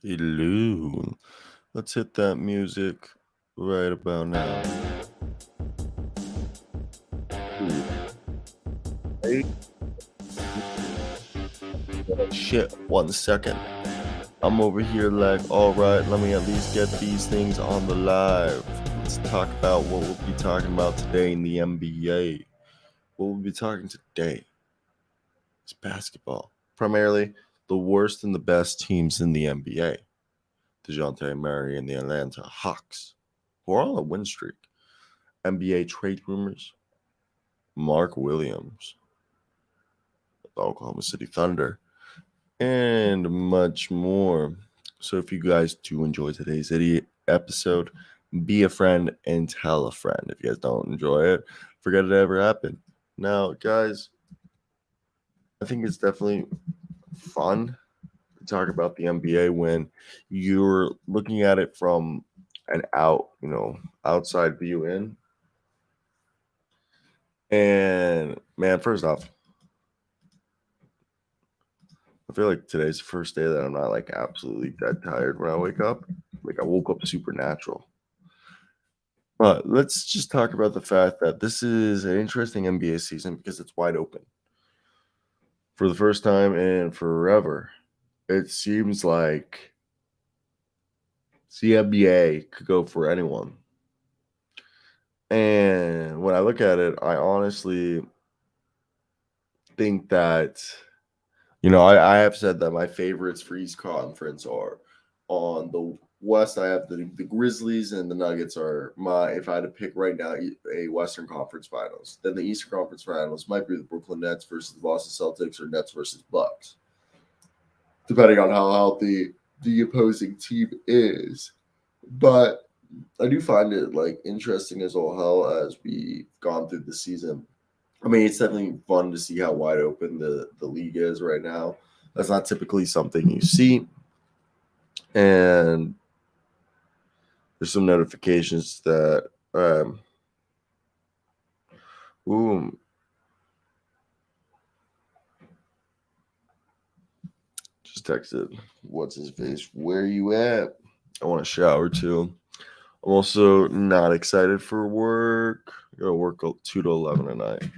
Hello. Let's hit that music right about now. Ooh, hey, shit, 1 second. I'm over here like, all right, let me at least get these things on the live. Let's talk about what we'll be talking about today in the NBA. What we'll be talking today is basketball. Primarily, the worst and the best teams in the NBA. DeJounte Murray and the Atlanta Hawks, who are on a win streak. NBA trade rumors, Mark Williams, the Oklahoma City Thunder, and much more. So if you guys do enjoy today's episode, be a friend and tell a friend. If you guys don't enjoy it, forget it ever happened. Now, guys, I think it's definitely fun to talk about the NBA when you're looking at it from an outside view in. And man, first off, I feel like today's the first day that I'm not like absolutely dead tired when I wake up. Like I woke up supernatural. But let's just talk about the fact that this is an interesting NBA season because it's wide open. For the first time in forever, it seems like the NBA could go for anyone. And when I look at it, I honestly think that I have said that my favorites for East Conference are on the West. I have the Grizzlies and the Nuggets are my. If I had to pick right now, a Western Conference Finals, then the Eastern Conference Finals might be the Brooklyn Nets versus the Boston Celtics or Nets versus Bucks, depending on how healthy the opposing team is. But I do find it like interesting as all hell as we've gone through the season. I mean, it's definitely fun to see how wide open the league is right now. That's not typically something you see. And there's some notifications that ooh, just texted what's his face, where you at? I want to shower too. I'm also not excited for work. I gotta work 2 to 11 tonight.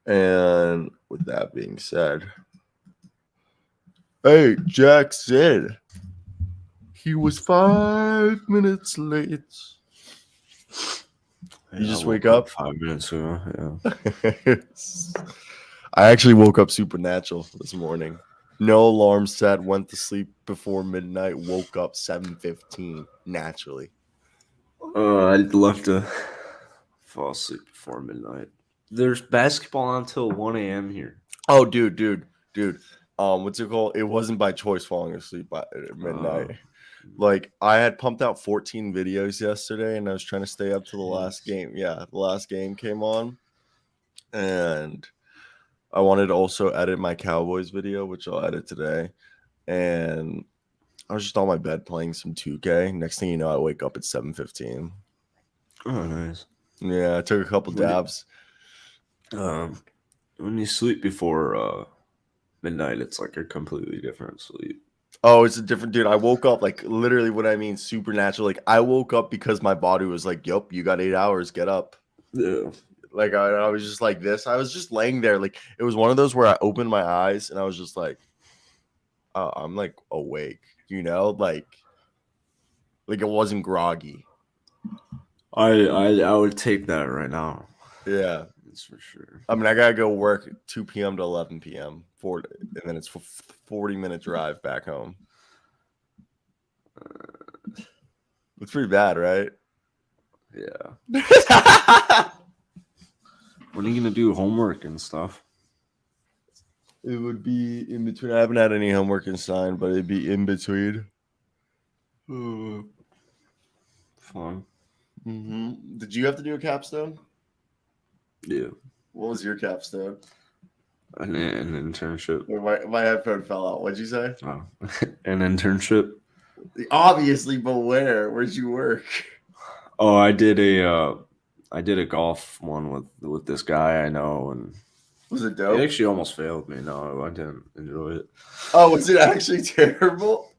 And with that being said, hey, Jack said he was 5 minutes late. You just wake up 5 minutes ago. Yeah. I actually woke up supernatural this morning. No alarm set. Went to sleep before midnight. Woke up 7:15 naturally. I'd love to fall asleep before midnight. There's basketball until 1 a.m. here. Oh, dude. What's it called? It wasn't by choice falling asleep by midnight. Like I had pumped out 14 videos yesterday, and I was trying to stay up to the last game. Yeah, the last game came on, and I wanted to also edit my Cowboys video, which I'll edit today. And I was just on my bed playing some 2K. Next thing you know, I wake up at 7:15. Oh, nice. Yeah, I took a couple dabs. When you sleep before midnight, it's like a completely different sleep. Oh, it's a different dude. I woke up like literally what I mean supernatural. Like I woke up because my body was like, "Yup, you got 8 hours. Get up." Yeah. Like I was just like this. I was just laying there. Like it was one of those where I opened my eyes and I was just like, oh, I'm like awake. Like it wasn't groggy. I would take that right now. Yeah, that's for sure. I mean, I gotta go work 2 p.m. to 11 p.m. and then it's 40-minute drive back home. It's pretty bad, right? Yeah. When are you gonna do homework and stuff? It would be in between. I haven't had any homework assigned, but it'd be in between. Fun. Mm-hmm. Did you have to do a capstone? Yeah. What was your capstone? An internship. My headphone fell out. What'd you say? Oh. An internship. Obviously, but where? Where'd you work? Oh, I did a golf one with this guy I know, and Was it It dope? actually almost failed me. No, I didn't enjoy it. Oh, was it actually terrible?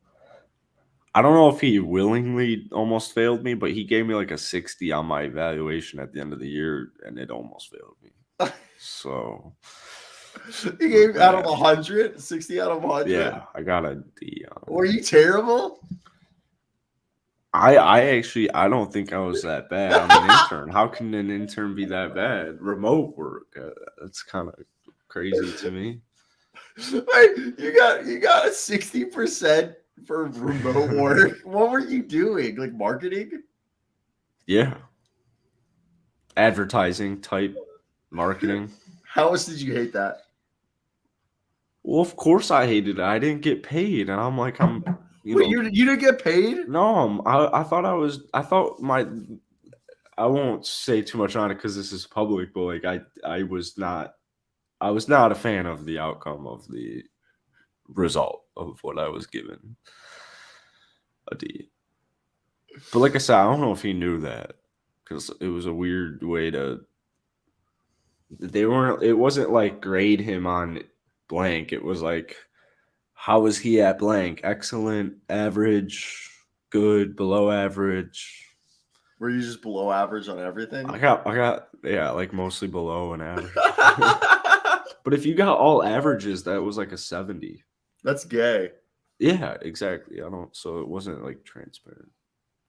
I don't know if he willingly almost failed me, but he gave me like a 60 on my evaluation at the end of the year, and it almost failed me. So He it was gave out of bad. 100, 60 out of 100. Yeah, I got a D on it. Were you terrible? I don't think I was that bad. I'm an intern. How can an intern be that bad? Remote work. That's kind of crazy to me. Wait, you got a 60% for remote work. What were you doing? Like marketing? Yeah. Advertising type marketing. How much did you hate that? Well, of course I hated it. I didn't get paid, and I'm like, Wait, you didn't get paid? no, I thought I thought I won't say too much on it because this is public, but like I was not a fan of the outcome of the result of what I was given a D. But like I said, I don't know if he knew that because it was a weird way to. It wasn't like grade him on blank. It was like, how was he at blank? Excellent, average, good, below average. Were you just below average on everything? I got, yeah, like mostly below an average. But if you got all averages, that was like a 70. That's gay. Yeah, exactly. So it wasn't like transparent.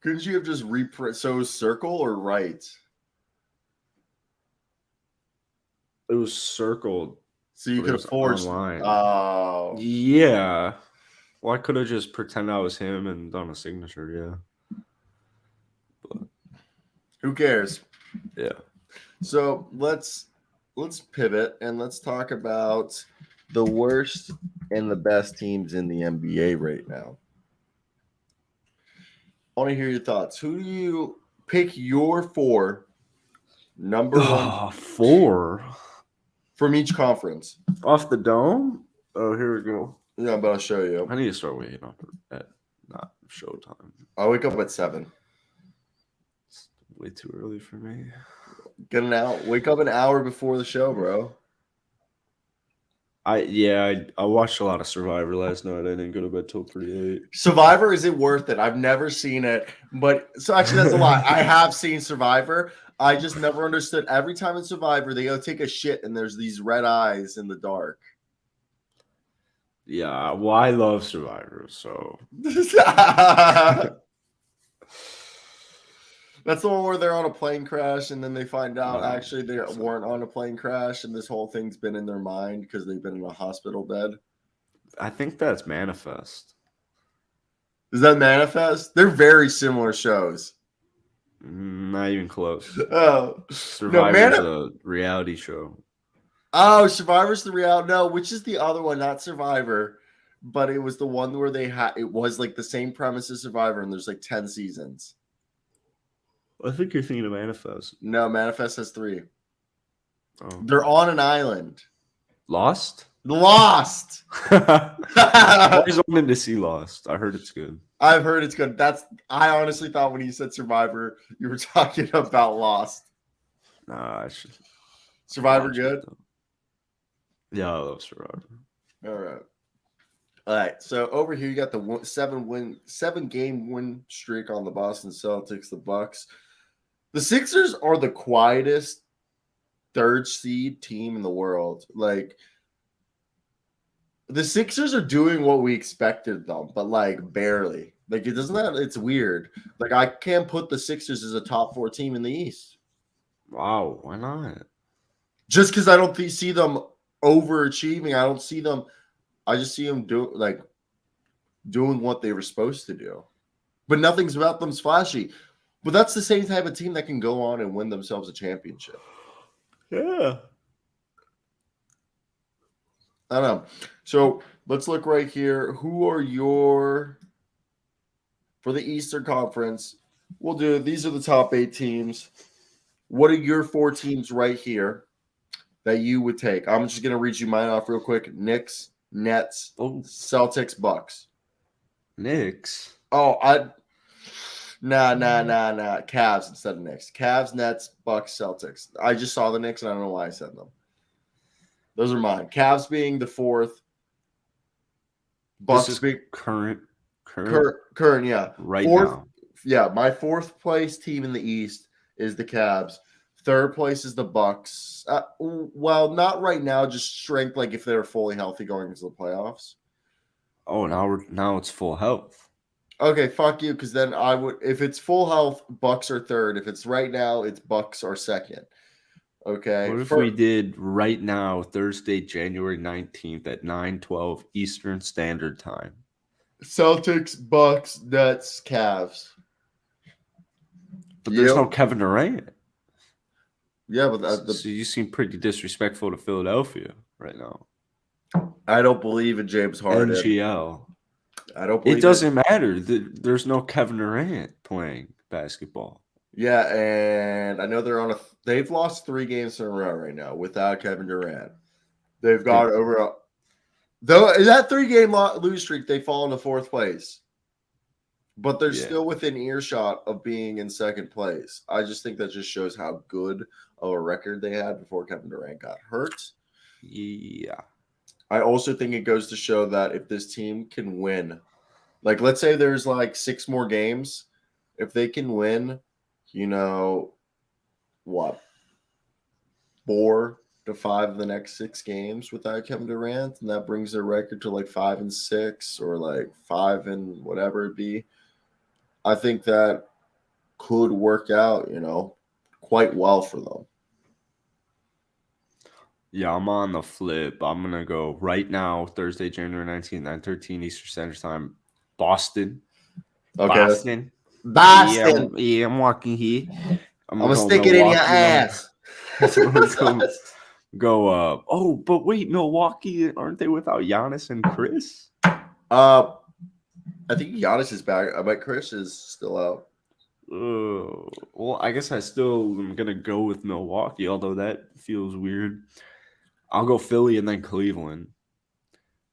Couldn't you have just reprint? So it was circle or right? It was circled. So you But it could have was forged. online. Oh. Yeah. Well, I could have just pretended I was him and done a signature, yeah. But Who cares? yeah. So let's pivot and let's talk about the worst and the best teams in the NBA right now. I want to hear your thoughts. Who do you pick your four number one 4 from each conference? off the dome. Oh, here we go. Yeah, but I'll show you. I need to start waking up at not showtime. I wake up at 7. It's way too early for me. Get an hour. Wake up an hour before the show, bro. I watched a lot of Survivor last night. I didn't go to bed till pretty late. Survivor, is it worth it? I've never seen it, but so actually that's a lie. I have seen Survivor. I just never understood. Every time in Survivor, they go take a shit and there's these red eyes in the dark. Yeah, well, I love Survivor, so That's the one where they're on a plane crash and then they find out No, actually they that's not. weren't on a plane crash and this whole thing's been in their mind because they've been in a hospital bed. I think that's Manifest. Does that manifest? They're very similar shows. Not even close. Oh, Survivor's a reality show. Oh, Survivor's the reality. No, which is the other one? Not Survivor, but it was the one where they had. It was like the same premise as Survivor, and there's like 10 seasons. I think you're thinking of Manifest. No, Manifest has 3. Oh. They're on an island. Lost? Lost. I always wanted to see Lost. I heard it's good. I've heard it's good. I honestly thought when you said Survivor, you were talking about Lost. Nah, I should. Survivor good? Yeah, I love Survivor. All right. So over here, you got the 7-game win streak on the Boston Celtics, the Bucks. The Sixers are the quietest 3rd seed team in the world. Like, the Sixers are doing what we expected them, but like barely. Like, it doesn't that it's weird. Like, I can't put the Sixers as a top 4 team in the East. Wow, why not? Just because I don't see them overachieving. I just see them doing what they were supposed to do. But nothing's about them flashy. But that's the same type of team that can go on and win themselves a championship. Yeah. I don't know. So let's look right here. Who are for the Eastern Conference? These are the top 8 teams. What are your 4 teams right here that you would take? I'm just going to read you mine off real quick. Knicks, Nets, Celtics, Bucks. Knicks? Oh, Nah. Cavs instead of Knicks. Cavs, Nets, Bucks, Celtics. I just saw the Knicks and I don't know why I said them. Those are mine. Cavs being the 4th. Bucks This is being current, yeah. right 4th, now. yeah. My 4th place team in the East is the Cavs. 3rd place is the Bucks. Well, not right now. Just strength, like if they're fully healthy going into the playoffs. Oh, now it's full health. Okay, fuck you. Because then I would, if it's full health, Bucks are 3rd. If it's right now, it's Bucks are 2nd. Okay. What if we did right now, Thursday, January 19th at 9:12 Eastern Standard Time? Celtics, Bucks, Nets, Cavs. But there's no Kevin Durant. Yeah, but so you seem pretty disrespectful to Philadelphia right now. I don't believe in James Harden. NGL. I don't believe it. Doesn't matter. There's no Kevin Durant playing basketball. Yeah, and I know they've lost 3 games in a row right now without Kevin Durant. They've got though in that 3-game lose streak, they fall into 4th place. But they're still within earshot of being in 2nd place. I just think that just shows how good of a record they had before Kevin Durant got hurt. Yeah. I also think it goes to show that if this team can win, like let's say there's like 6 more games, if they can win, 4 to 5 of the next 6 games without Kevin Durant, and that brings their record to like 5-6 or like 5 and whatever it be. I think that could work out, quite well for them. Yeah, I'm on the flip. I'm going to go right now, Thursday, January 19th, 9:13 Eastern Standard Time, Boston. Okay. Boston. Yeah, I'm walking here. I'm going to stick it in your ass. Go up. Oh, but wait, Milwaukee, aren't they without Giannis and Chris? I think Giannis is back. I bet Chris is still out. Well, I guess I still am going to go with Milwaukee, although that feels weird. I'll go Philly and then Cleveland.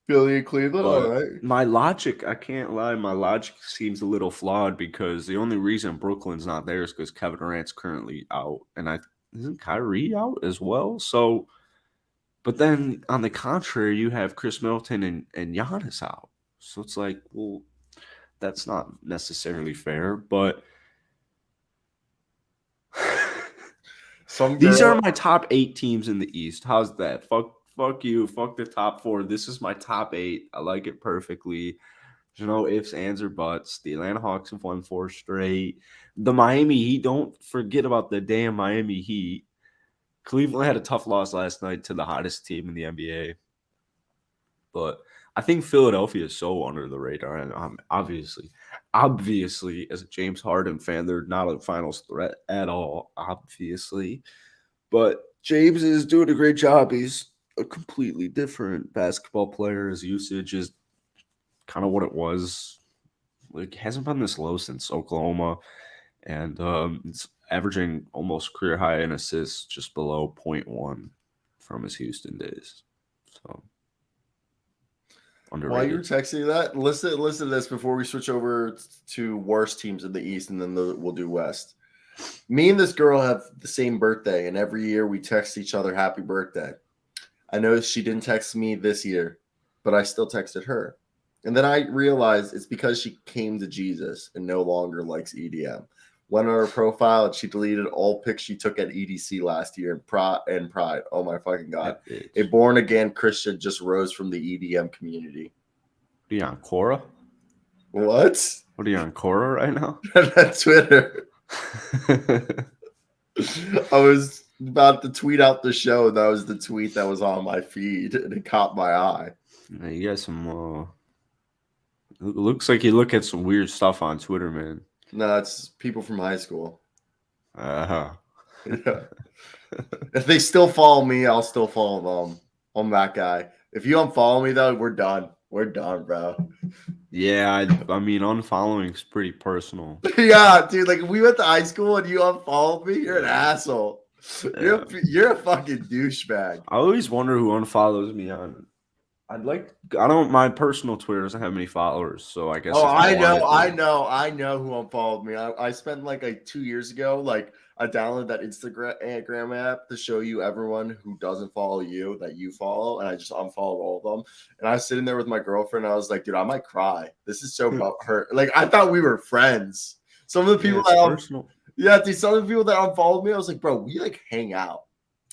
Philly and Cleveland, all right. My logic, I can't lie, my logic seems a little flawed because the only reason Brooklyn's not there is because Kevin Durant's currently out. And isn't Kyrie out as well? So, but then on the contrary, you have Chris Middleton and Giannis out. So it's like, well, that's not necessarily fair, but these are my top 8 teams in the East. How's that? Fuck you. Fuck the top 4. This is my top 8. I like it perfectly. There's no ifs, ands, or buts. The Atlanta Hawks have won 4 straight. The Miami Heat, don't forget about the damn Miami Heat. Cleveland had a tough loss last night to the hottest team in the NBA. But I think Philadelphia is so under the radar. And obviously, as a James Harden fan, they're not a finals threat at all, obviously. But James is doing a great job. He's a completely different basketball player. His usage is kind of what it was. Like, hasn't been this low since Oklahoma. And it's averaging almost career high in assists, just below 0.1 from his Houston days. So underrated. While you were texting that, listen to this before we switch over to worst teams in the East, and then we'll do West. Me and this girl have the same birthday, and every year we text each other happy birthday. I noticed she didn't text me this year, but I still texted her. And then I realized it's because she came to Jesus and no longer likes EDM. Went on her profile and she deleted all pics she took at EDC last year and Pride. Oh my fucking God. A born again Christian just rose from the EDM community. Are you on Quora? What? What are you on Quora right now? That's Twitter. I was about to tweet out the show. That was the tweet that was on my feed and it caught my eye. Yeah, you got some it looks like you look at some weird stuff on Twitter, man. No, it's people from high school. Uh-huh. Yeah. If they still follow me, I'll still follow them. I'm that guy. If you unfollow me, though, we're done. We're done, bro. Yeah, I mean, unfollowing is pretty personal. Yeah, dude. Like, if we went to high school and you unfollowed me, you're an asshole. Yeah. You're a fucking douchebag. I always wonder who unfollows me on My personal Twitter doesn't have many followers, so I guess. Oh, if you I know who unfollowed me. I spent like 2 years ago, like I downloaded that Instagram app to show you everyone who doesn't follow you that you follow, and I just unfollowed all of them. And I was sitting there with my girlfriend, and I was like, dude, I might cry. This is so hurt. Like I thought we were friends. Some of the people it's personal. dude, some of the people that unfollowed me, I was like, bro, we like hang out.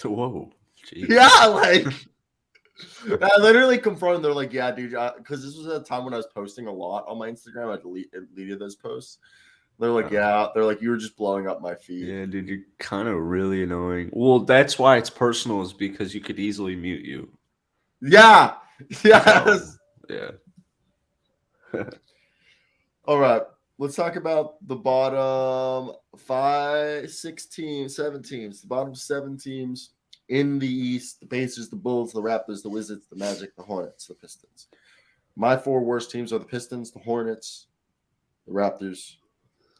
Whoa. Jeez. Yeah, like I literally confronted. They're like, "Yeah, dude," because this was at a time when I was posting a lot on my Instagram. I deleted those posts. They're like, "Yeah," they're like, "You were just blowing up my feed." Yeah, dude, you're kind of really annoying. Well, that's why it's personal, is because you could easily mute you. Yeah, yes, yeah. All right, let's talk about the bottom 5, 6 teams, 7 teams. The bottom 7 teams. In the East, the Pacers, the Bulls, the Raptors, the Wizards, the Magic, the Hornets, the Pistons. My 4 worst teams are the Pistons, the Hornets, the Raptors,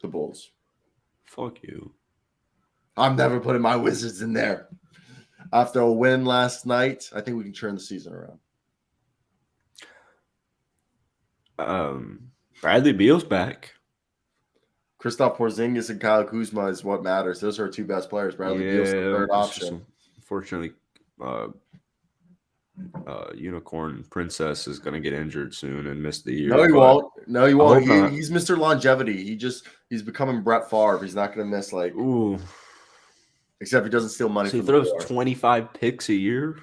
the Bulls. Fuck you. I'm never putting my Wizards in there. After a win last night, I think we can turn the season around. Bradley Beal's back. Kristaps Porzingis and Kyle Kuzma is what matters. Those are our 2 best players. Bradley Beal's the third option. Unfortunately, Unicorn Princess is going to get injured soon and miss the year. No, he won't. No, he won't. He's Mr. Longevity. He's becoming Brett Favre. He's not going to miss like. Ooh. Except he doesn't steal money. So he throws 25 picks a year.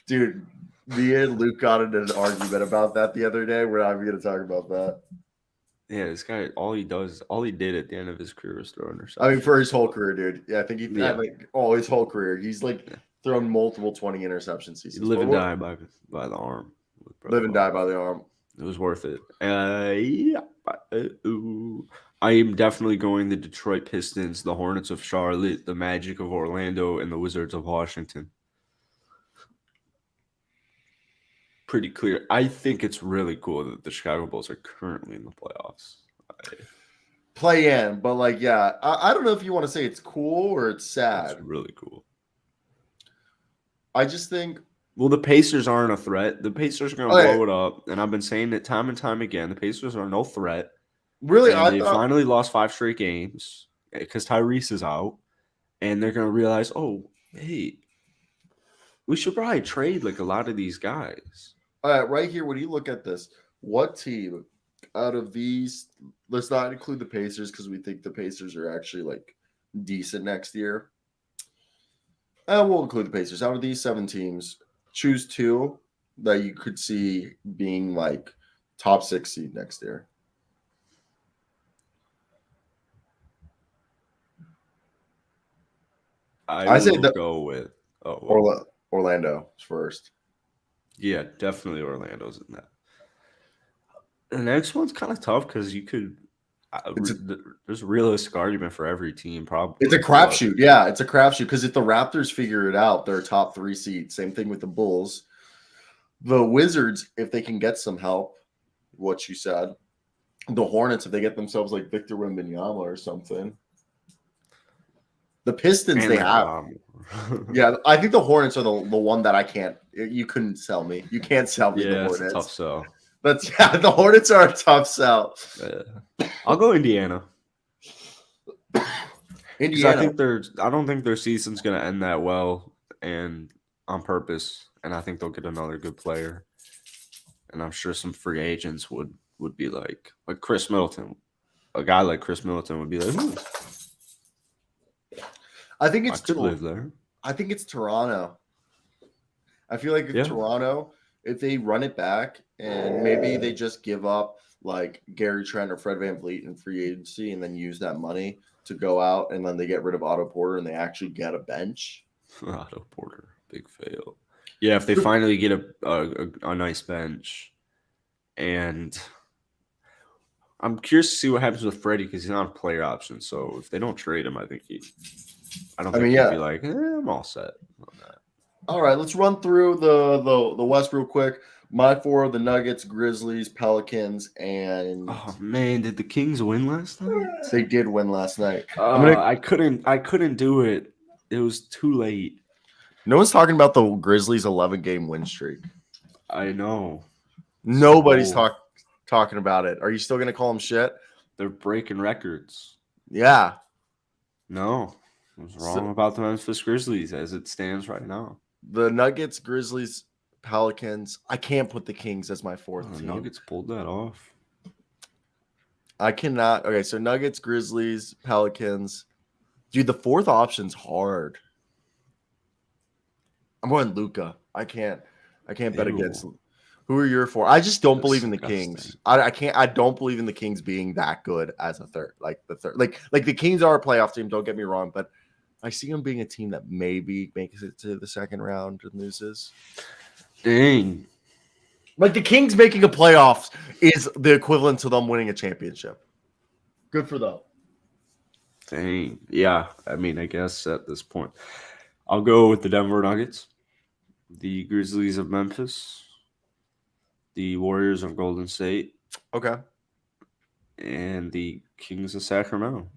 Dude, me and Luke got into an argument about that the other day. We're not even going to talk about that. Yeah, this guy, all he did at the end of his career was throw interceptions. I mean, for his whole career, dude. Yeah, I think his whole career. He's like thrown multiple 20 interception seasons. Live and die by the arm. Live and die by the arm. It was worth it. I am definitely going the Detroit Pistons, the Hornets of Charlotte, the Magic of Orlando, and the Wizards of Washington. Pretty clear. I think it's really cool that the Chicago Bulls are currently in the playoffs. Play in, but like, yeah, I don't know if you want to say it's cool or it's sad. It's really cool. I just think. Well, the Pacers aren't a threat. The Pacers are going to blow it up, and I've been saying it time and time again. The Pacers are no threat. Really, they finally lost 5 straight games because Tyrese is out, and they're going to realize, oh, hey, we should probably trade like a lot of these guys. All right, right here, when you look at this, what team out of these, let's not include the Pacers because we think the Pacers are actually like decent next year. And we'll include the Pacers. Out of these 7 teams, choose 2 that you could see being like top 6 seed next year. I say go with Orlando first. Yeah, definitely Orlando's in that. The next one's kind of tough because you could. There's a realistic argument for every team. Probably it's a crapshoot. Yeah, it's a crapshoot because if the Raptors figure it out, they're a top 3 seed. Same thing with the Bulls. The Wizards, if they can get some help, what you said. The Hornets, if they get themselves like Victor Wembanyama or something. The Pistons, they have. Yeah, I think the Hornets are the one that I can't. You couldn't sell me. You can't sell me the Hornets. Tough sell. The Hornets are a tough sell. I'll go Indiana. Indiana. I don't think their season's gonna end that well, and on purpose. And I think they'll get another good player. And I'm sure some free agents would be like Chris Middleton. A guy like Chris Middleton would be like, ooh. I think it's live there. I think it's Toronto. I feel like Toronto, if they run it back and maybe they just give up like Gary Trent or Fred VanVleet in free agency and then use that money to go out and then they get rid of Otto Porter and they actually get a bench. Otto Porter, big fail. Yeah, if they finally get a nice bench, and I'm curious to see what happens with Freddie because he's not a player option. So if they don't trade him, I think he'd be like, I'm all set on that. All right, let's run through the West real quick. My 4 are the Nuggets, Grizzlies, Pelicans, and oh man, did the Kings win last night? They did win last night. I couldn't do it. It was too late. No one's talking about the Grizzlies' 11-game win streak. I know. Nobody's So, talking about it. Are you still gonna call them shit? they're breaking records. Yeah. No, I was So, wrong about the Memphis Grizzlies as it stands right now. the Nuggets, Grizzlies, Pelicans. I can't put the Kings as my fourth The team. Nuggets pulled that off. I cannot. Okay, so Nuggets, Grizzlies, Pelicans. Dude, the fourth option's hard. I'm going Luca. I can't bet against. Ew. Who are your four? I just don't believe in the Disgusting. Kings. I can't. I don't believe in the Kings being that good as a third. Like the third. Like the Kings are a playoff team. Don't get me wrong, but I see them being a team that maybe makes it to the second round and loses. Dang. Like the Kings making a playoffs is the equivalent to them winning a championship. Good for them. Dang. Yeah. I mean, I guess at this point, I'll go with the Denver Nuggets, the Grizzlies of Memphis, the Warriors of Golden State, Okay. and the Kings of Sacramento.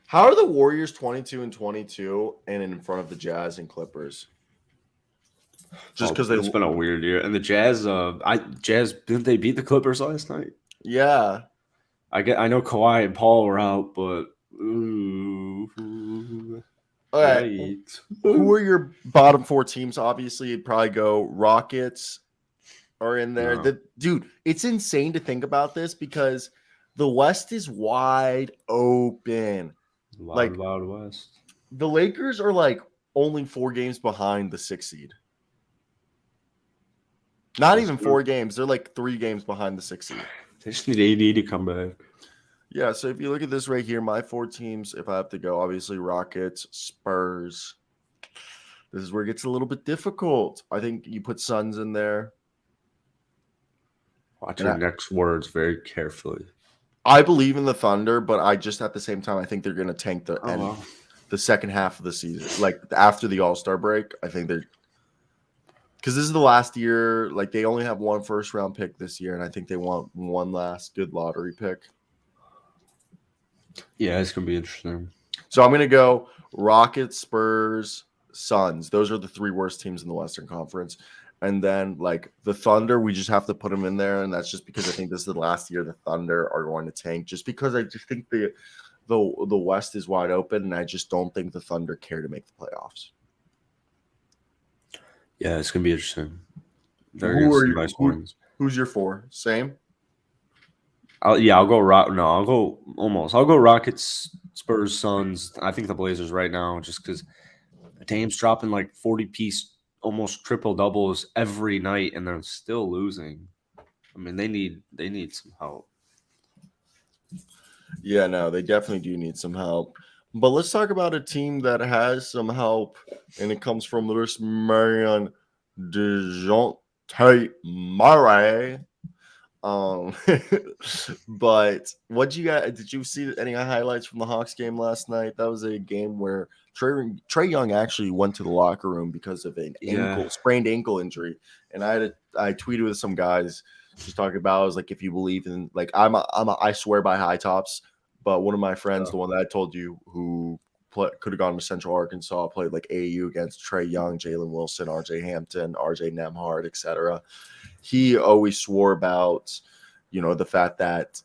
How are the Warriors 22-22 and in front of the Jazz and Clippers? Just because it's been a weird year. And the Jazz, Jazz didn't they beat the Clippers last night? Yeah. I know Kawhi and Paul were out, but ooh, All right. yikes. Who are your bottom four teams? Obviously, you'd probably go Rockets are in there. No. Dude, it's insane to think about this because the West is wide open. Wild West. The Lakers are like only 4 games behind the 6th seed. Not even 4 games. They're like 3 games behind the 6th seed. They just need AD to come back. Yeah, so if you look at this right here, my 4 teams, if I have to go, obviously Rockets, Spurs. This is where it gets a little bit difficult. I think you put Suns in there. Watch your next words very carefully. I believe in the Thunder, but I just at the same time, I think they're going to tank the second half of the season. Like after the All-Star break, I think they're – because this is the last year. Like they only have 1 first-round pick this year, and I think they want 1 last good lottery pick. Yeah, it's going to be interesting. So I'm going to go Rockets, Spurs, Suns. Those are the 3 worst teams in the Western Conference. And then, like, the Thunder, we just have to put them in there, and that's just because I think this is the last year the Thunder are going to tank, just because I just think the West is wide open, and I just don't think the Thunder care to make the playoffs. Yeah, it's going to be interesting. Who's your 4? Same? I'll go I'll go Rockets, Spurs, Suns. I think the Blazers right now, just because Dame's dropping like 40-piece, almost triple doubles every night, and they're still losing. I mean, they need some help. Yeah, no, they definitely do need some help. But let's talk about a team that has some help, and it comes from Louis Marion DeJounte Murray. But what you got? Did you see any highlights from the Hawks game last night? That was a game where Trae Young actually went to the locker room because of an sprained ankle injury, and I tweeted with some guys just talking about. I was like, if you believe in like I swear by high tops, but one of my friends, the one that I told you who could have gone to Central Arkansas, played like AAU against Trae Young, Jalen Wilson, RJ Hampton, RJ Nembhard, etc. He always swore about, the fact that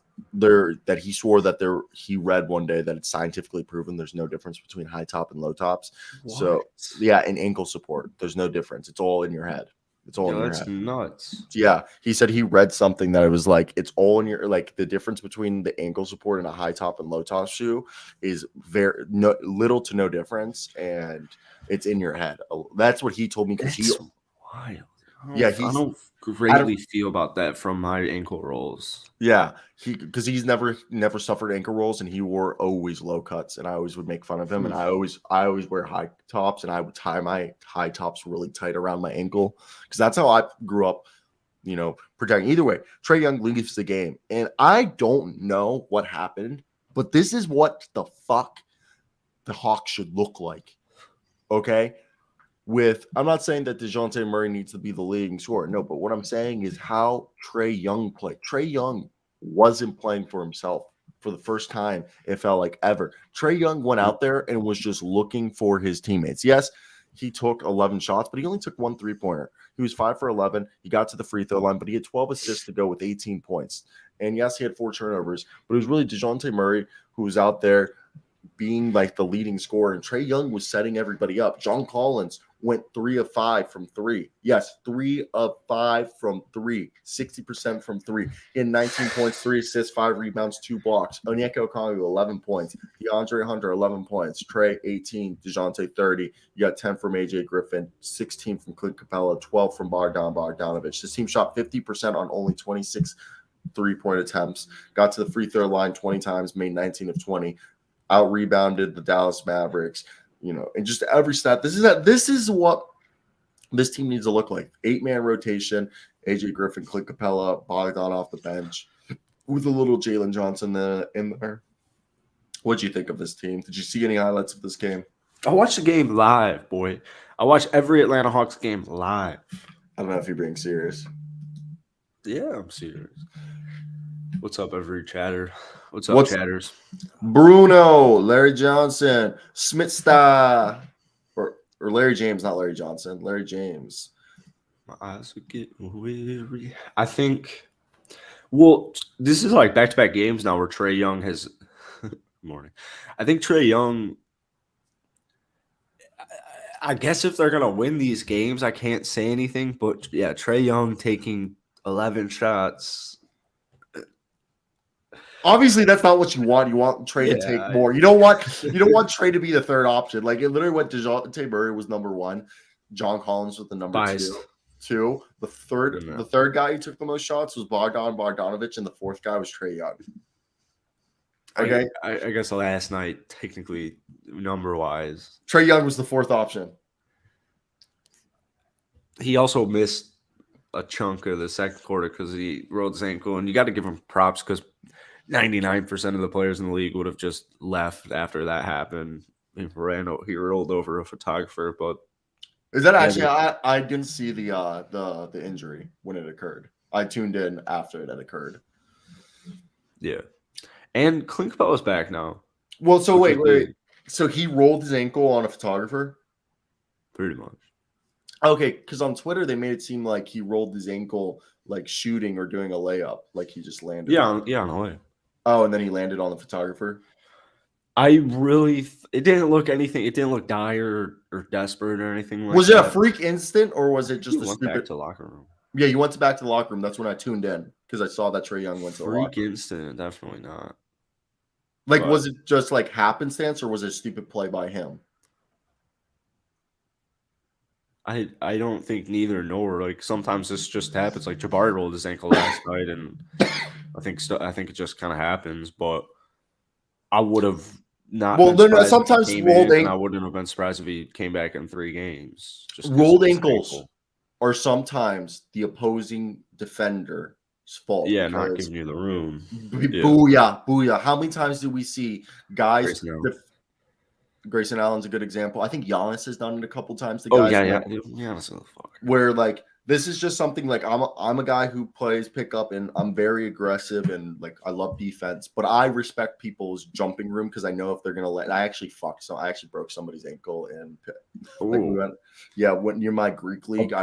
he swore that he read one day that it's scientifically proven there's no difference between high top and low tops. What? So yeah, in ankle support, there's no difference. It's all in your head. It's all in your head. That's nuts. Yeah, he said he read something that it was like it's all in your like the difference between the ankle support and a high top and low top shoe is very little to no difference, and it's in your head. That's what he told me because he's wild. I don't greatly feel about that from my ankle rolls. Yeah, because he's never suffered ankle rolls, and he wore always low cuts, and I always would make fun of him. And I always wear high tops, and I would tie my high tops really tight around my ankle because that's how I grew up. Protecting. Either way, Trae Young leaves the game, and I don't know what happened, but this is what the fuck the Hawks should look like. Okay. I'm not saying that DeJounte Murray needs to be the leading scorer. No, but what I'm saying is how Trae Young played. Trae Young wasn't playing for himself for the first time, it felt like ever. Trae Young went out there and was just looking for his teammates. Yes, he took 11 shots, but he only took 1 3-pointer. He was 5 for 11. He got to the free throw line, but he had 12 assists to go with 18 points. And yes, he had 4 turnovers, but it was really DeJounte Murray who was out there being like the leading scorer, and Trae Young was setting everybody up. John Collins went 3 of 5 from 3. Yes, 3 of 5 from 3, 60% from 3. He had 19 points, 3 assists, 5 rebounds, 2 blocks. Onyeka Okongwu, 11 points. DeAndre Hunter, 11 points. Trae, 18. DeJounte, 30. You got 10 from AJ Griffin, 16 from Clint Capella, 12 from Bogdanovich. This team shot 50% on only 26 3-point attempts. Got to the free throw line 20 times, made 19 of 20. Out rebounded the Dallas Mavericks, and just every stat. This is what this team needs to look like. 8-man rotation, AJ Griffin, Clint Capella, Bogdan off the bench, with a little Jalen Johnson in there. What'd you think of this team? Did you see any highlights of this game? I watched the game live, boy. I watched every Atlanta Hawks game live. I don't know if you're being serious. Yeah, I'm serious. What's up, every chatter? What's up, chatters? Bruno, Larry Johnson, Smith-Star, or Larry James, not Larry Johnson, Larry James. My eyes would get weary. I think, well, this is like back-to-back games now where Trae Young has morning. I think Trae Young, I guess if they're going to win these games, I can't say anything, but yeah, Trae Young taking 11 shots. Obviously, that's not what you want. You want Trae to take more. You don't want Trae to be the third option. Like, it literally went DeJounte Murray was number 1, John Collins with the number 2. The third guy who took the most shots was Bogdanovich, and the fourth guy was Trae Young. Okay, I guess last night, technically, number wise, Trae Young was the fourth option. He also missed a chunk of the second quarter because he rolled his ankle, and you got to give him props because 99% of the players in the league would have just left after that happened. He rolled over a photographer, but is that actually? I didn't see the injury when it occurred. I tuned in after it had occurred. Yeah, and Clint Capella's back now. Well, so wait. So he rolled his ankle on a photographer? Pretty much. Okay, because on Twitter they made it seem like he rolled his ankle like shooting or doing a layup, like he just landed. Yeah, on a layup. Oh, and then he landed on the photographer. It didn't look anything. It didn't look dire or desperate or anything like that. Was it a freak instant or was it just a stupid? Back to the locker room. Yeah, you went back to the locker room. That's when I tuned in because I saw that Trae Young went to the locker room. Freak instant, definitely not. Like, was it just like happenstance or was it a stupid play by him? I don't think neither nor. Like sometimes this just happens. Like Jabari rolled his ankle last night, and I think it just kind of happens. But I would have not. Well, sometimes rolled ankles. I wouldn't have been surprised if he came back in 3 games. Just rolled ankles are sometimes the opposing defender's fault. Yeah, not giving you the room. Booyah! How many times do we see guys? Grayson Allen's a good example. I think Giannis has done it a couple times. Giannis, where like this is just something like I'm a guy who plays pickup and I'm very aggressive and like I love defense, but I respect people's jumping room because I know if they're gonna let. I actually broke somebody's ankle and when near my Greek league,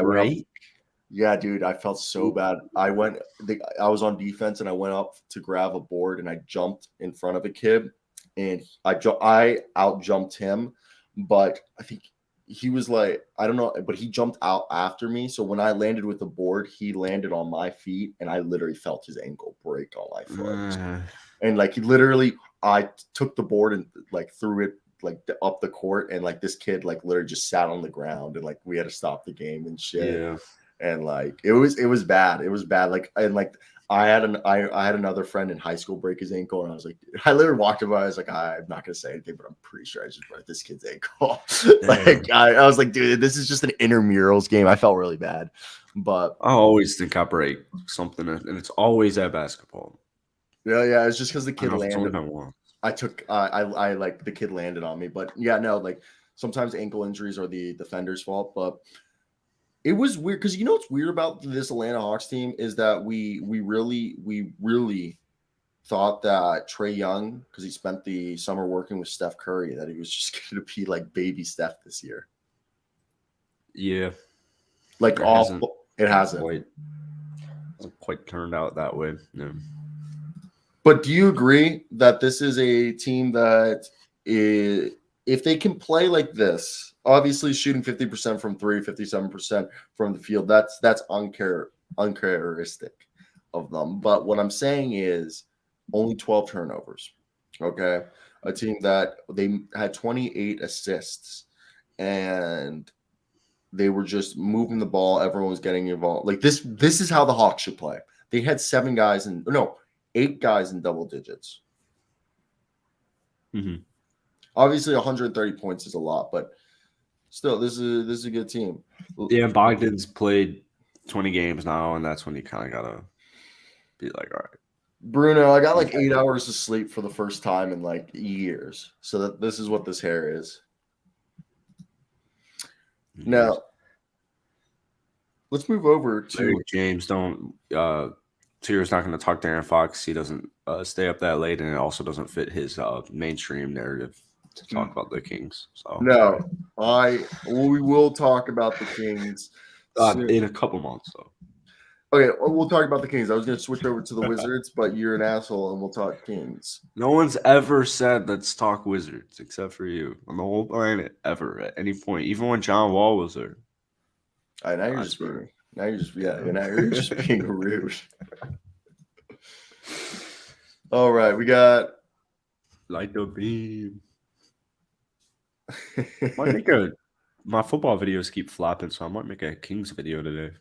yeah, dude, I felt so bad. I was on defense and I went up to grab a board and I jumped in front of a kid. And I out jumped him, but I think he was like, I don't know, but he jumped out after me. So when I landed with the board, he landed on my feet and I literally felt his ankle break on my foot. And like I took the board and like threw it like up the court and like this kid like literally just sat on the ground and like we had to stop the game and shit. Yeah. And like it was bad. It was bad. Like and like I had another friend in high school break his ankle, and I was like, I literally walked by. I was like, I'm not gonna say anything, but I'm pretty sure I just broke this kid's ankle. Like I was like, dude, this is just an intramurals game. I felt really bad, but I always think I break something, and it's always at basketball. Yeah, it's just because the kid landed. I like the kid landed on me, but yeah, no, like sometimes ankle injuries are the defender's fault, but. It was weird because what's weird about this Atlanta Hawks team is that we really thought that Trae Young, because he spent the summer working with Steph Curry, that he was just going to be like baby Steph this year. Yeah, Like it off, hasn't it hasn't. hasn't quite turned out that way. No. But do you agree that this is a team that if they can play like this, obviously shooting 50% from three, 57% from the field, that's uncharacteristic of them. But what I'm saying is only 12 turnovers. Okay. A team that they had 28 assists and they were just moving the ball. Everyone was getting involved. Like this is how the Hawks should play. They had 8 guys in double digits. Mm-hmm. Obviously, 130 points is a lot, but still, this is a good team. Yeah, Bogdan's played 20 games now, and that's when you kind of gotta be like, all right. Bruno, I got like 8 hours of sleep for the first time in like years. So that this is what this hair is. Now, let's move over to James. Don't Tier's not going to talk to Aaron Fox. He doesn't stay up that late, and it also doesn't fit his mainstream narrative to talk about the Kings. So no, we will talk about the Kings in a couple months. So okay, we'll talk about the Kings. I was going to switch over to the Wizards, but you're an asshole, and we'll talk Kings. no one's ever said let's talk Wizards except for you on the whole planet ever at any point, even when John Wall was there. All right, now you're just being rude. All right, we got Light the beam. My football videos keep flopping, so I might make a Kings video today.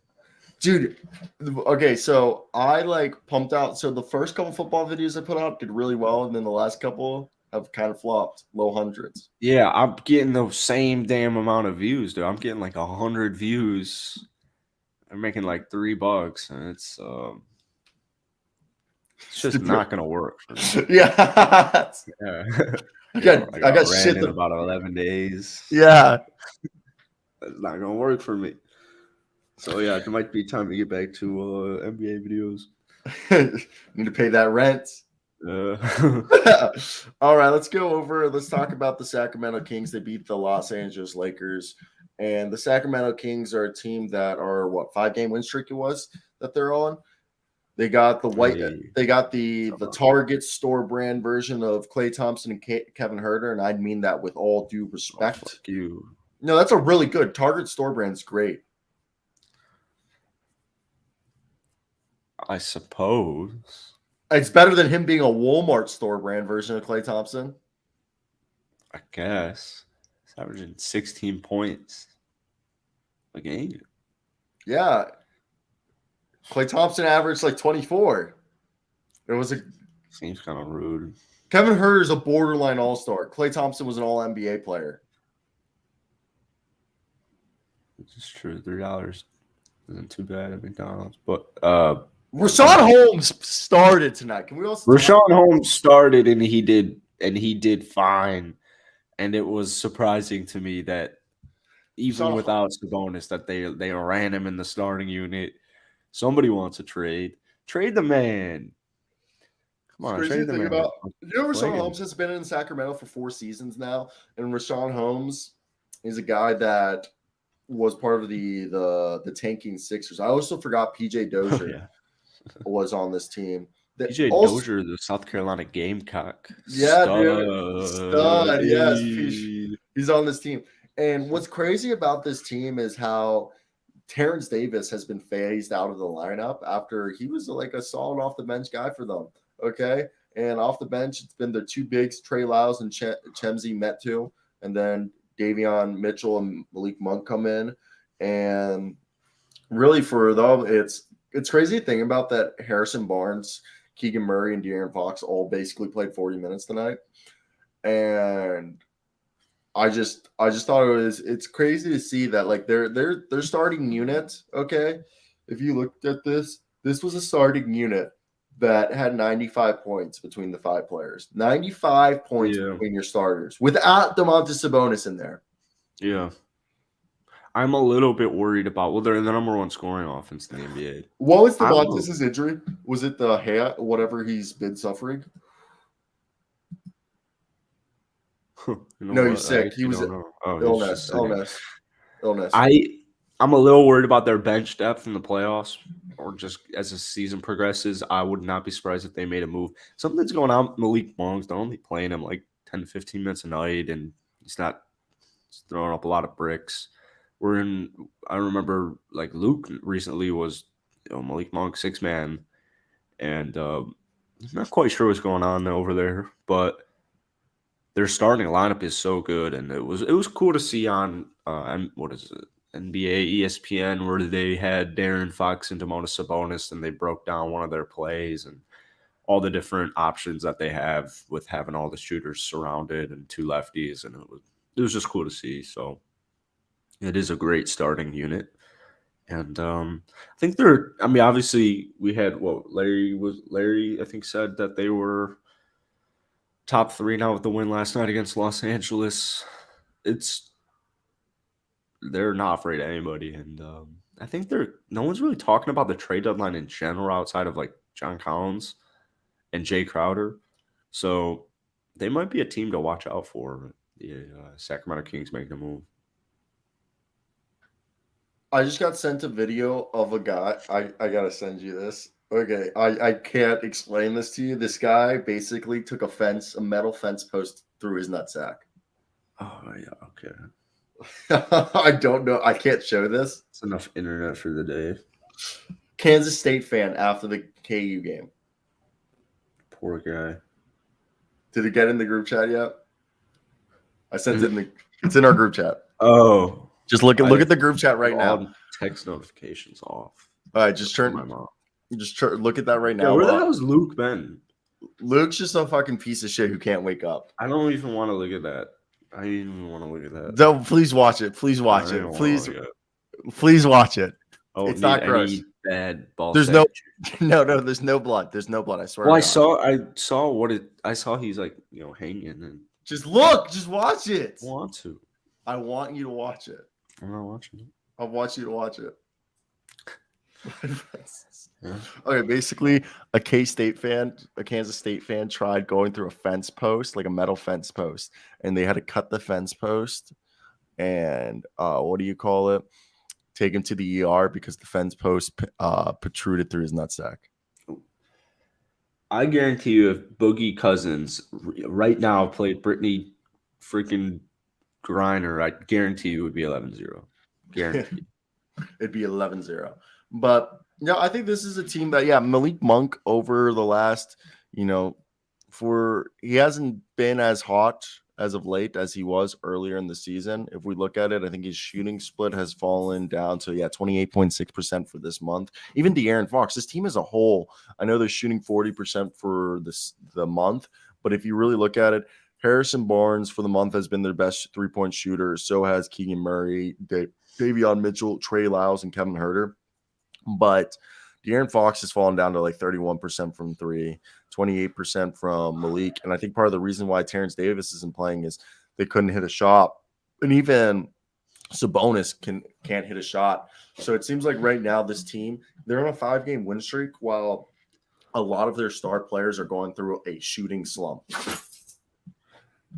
Dude, okay, so I like pumped out. So the first couple football videos I put out did really well, and then the last couple have kind of flopped, low hundreds. Yeah, I'm getting the same damn amount of views, dude. I'm getting like 100 views. I'm making like $3, and it's just not gonna work for me. Yeah. Yeah. I got ran shit in about 11 days. Yeah. It's not gonna work for me. So yeah, it might be time to get back to NBA videos. Need to pay that rent. All right, let's talk about the Sacramento Kings. They beat the Los Angeles Lakers, and the Sacramento Kings are a team that are 5-game win streak it was that they're on. They got the Target store brand version of Klay Thompson and Kevin Huerter, and I mean that with all due respect. Oh, fuck you. No, that's a really good Target store brand's great. I suppose. It's better than him being a Walmart store brand version of Klay Thompson. I guess. He's averaging 16 points a game. Yeah. Klay Thompson averaged like 24. Seems kind of rude. Kevin Huerter is a borderline all-star. Klay Thompson was an all-NBA player. Which is true. $3 isn't too bad at McDonald's. But Rashawn Holmes started tonight. Can we also Rashawn Holmes started and he did fine. And it was surprising to me that even without Sabonis, that they ran him in the starting unit. Somebody wants a trade. Trade the man. Come on, trade the man. Rashawn Holmes has been in Sacramento for 4 seasons now, and Rashawn Holmes is a guy that was part of the tanking Sixers. I also forgot PJ Dozier was on this team. PJ Dozier, the South Carolina Gamecock. Yeah, dude. Stud. Yes, he's on this team. And what's crazy about this team is how Terrence Davis has been phased out of the lineup after he was like a solid off the bench guy for them. Okay. And off the bench, it's been their 2 bigs, Trey Lyles and Chemsy Metu. And then Davion Mitchell and Malik Monk come in. And really for them, it's crazy to think about that Harrison Barnes, Keegan Murray, and De'Aaron Fox all basically played 40 minutes tonight. And I just thought it's crazy to see that like their starting unit, okay? If you looked at this was a starting unit that had 95 points between the 5 players. 95 points between your starters without Domantas Sabonis in there. Yeah. I'm a little bit worried about they're the number 1 scoring offense in the NBA. What was Domantas' injury? Was it the hat, whatever he's been suffering? No, he's sick. He was illness. I'm a little worried about their bench depth in the playoffs, or just as the season progresses. I would not be surprised if they made a move. Something's going on. Malik Monk's they're only playing him like 10 to 15 minutes a night, and he's throwing up a lot of bricks. I remember like Luke recently was Malik Monk 6-man, and I'm not quite sure what's going on over there, but their starting lineup is so good, and it was cool to see on what is it, NBA ESPN, where they had Darren Fox and Domantas Sabonis, and they broke down one of their plays and all the different options that they have with having all the shooters surrounded and 2 lefties, and it was just cool to see. So it is a great starting unit. And I think obviously we had Larry, I think, said that they were top 3 now with the win last night against Los Angeles. They're not afraid of anybody. And I think no one's really talking about the trade deadline in general outside of like John Collins and Jay Crowder. So they might be a team to watch out for. The Sacramento Kings making a move. I just got sent a video of a guy. I gotta send you this. Okay, I can't explain this to you. This guy basically took a metal fence post through his nutsack. Oh yeah, okay. I don't know. I can't show this. It's enough internet for the day. Kansas State fan after the KU game. Poor guy. Did it get in the group chat yet? I sent it it's in our group chat. Oh. Just look at the group chat right now. Text notifications off. All right, look at that right now. Yeah, where the hell is Luke been? Luke's just a fucking piece of shit who can't wake up. I don't even want to look at that. I didn't even want to look at that. No, please watch it. Please watch it. Please watch it. Oh, it's not gross. Bad ball. There's no there's no blood. There's no blood. I swear. Well, I saw he's like, hanging and just watch it. I want to. I want you to watch it. I'm not watching it. I want you to watch it. Yeah. Okay, basically, a Kansas State fan tried going through a fence post, like a metal fence post, and they had to cut the fence post and take him to the ER because the fence post protruded through his nutsack. I guarantee you, if Boogie Cousins right now played Brittany freaking Griner, I guarantee you it would be 11-0. Guaranteed. It'd be 11-0. But I think this is a team that, Malik Monk over the last, he hasn't been as hot as of late as he was earlier in the season. If we look at it, I think his shooting split has fallen down to 28.6% for this month. Even De'Aaron Fox, this team as a whole, I know they're shooting 40% for the month, but if you really look at it, Harrison Barnes for the month has been their best 3-point shooter. So has Keegan Murray, Davion Mitchell, Trey Lyles, and Kevin Huerter. But De'Aaron Fox has fallen down to like 31% from 3, 28% from Malik. And I think part of the reason why Terrence Davis isn't playing is they couldn't hit a shot. And even Sabonis can't hit a shot. So it seems like right now this team, they're on a 5-game win streak while a lot of their star players are going through a shooting slump.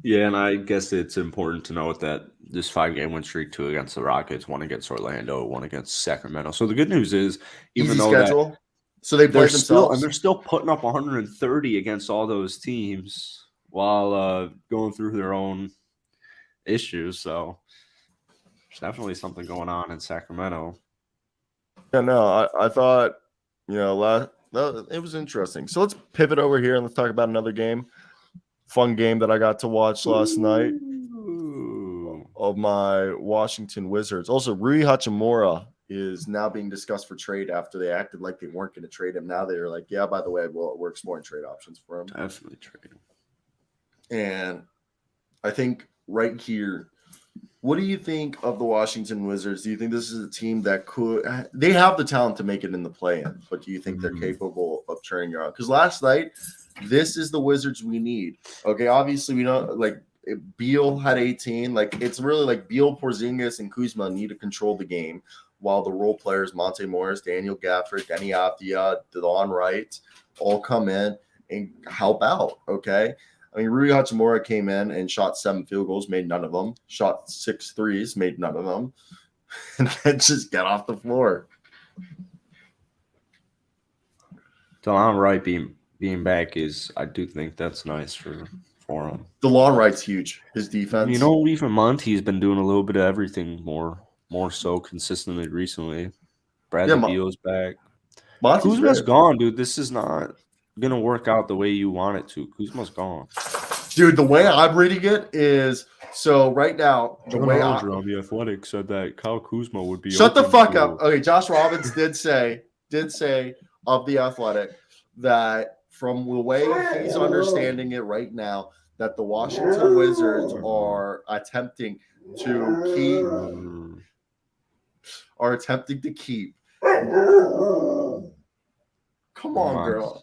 Yeah, and I guess it's important to note that this 5-game win streak, 2 against the Rockets, 1 against Orlando, 1 against Sacramento. So the good news is, even though schedule. So they play themselves, they're still putting up 130 against all those teams while going through their own issues. So there's definitely something going on in Sacramento. Yeah, no, I thought, it was interesting. So let's pivot over here and let's talk about another game. Fun game that I got to watch last night of my Washington Wizards. Also, Rui Hachimura is now being discussed for trade after they acted like they weren't going to trade him. Now they're like, yeah, by the way, we're exploring trade options for him. Definitely trade him. And I think right here, what do you think of the Washington Wizards? Do you think this is a team that they have the talent to make it in the play-in, but do you think they're capable of turning around? Because last night, this is the Wizards we need. Okay, obviously we know Beal had 18. It's really like Beal, Porzingis, and Kuzma need to control the game, while the role players Monte Morris, Daniel Gafford, Denny Avdia, DeLon Wright all come in and help out. Okay, I mean Rui Hachimura came in and shot 7 field goals, made none of them. Shot 6 threes, made none of them. and then just get off the floor. Delon Wright being back I do think that's nice for him. DeLon Wright's huge. His defense. You know, even Monty's been doing a little bit of everything more so consistently recently. Bradley Beal's back. Monty's Kuzma's gone, dude. This is not gonna work out the way you want it to. Kuzma's gone. Dude, the way I'm reading it is so right now. The John way Hollinger on the Athletic said that Kyle Kuzma would be. Shut the fuck up. Okay, Josh Robbins did say of the Athletic that from the way he's understanding it right now, that the Washington Wizards are attempting to keep. Come on,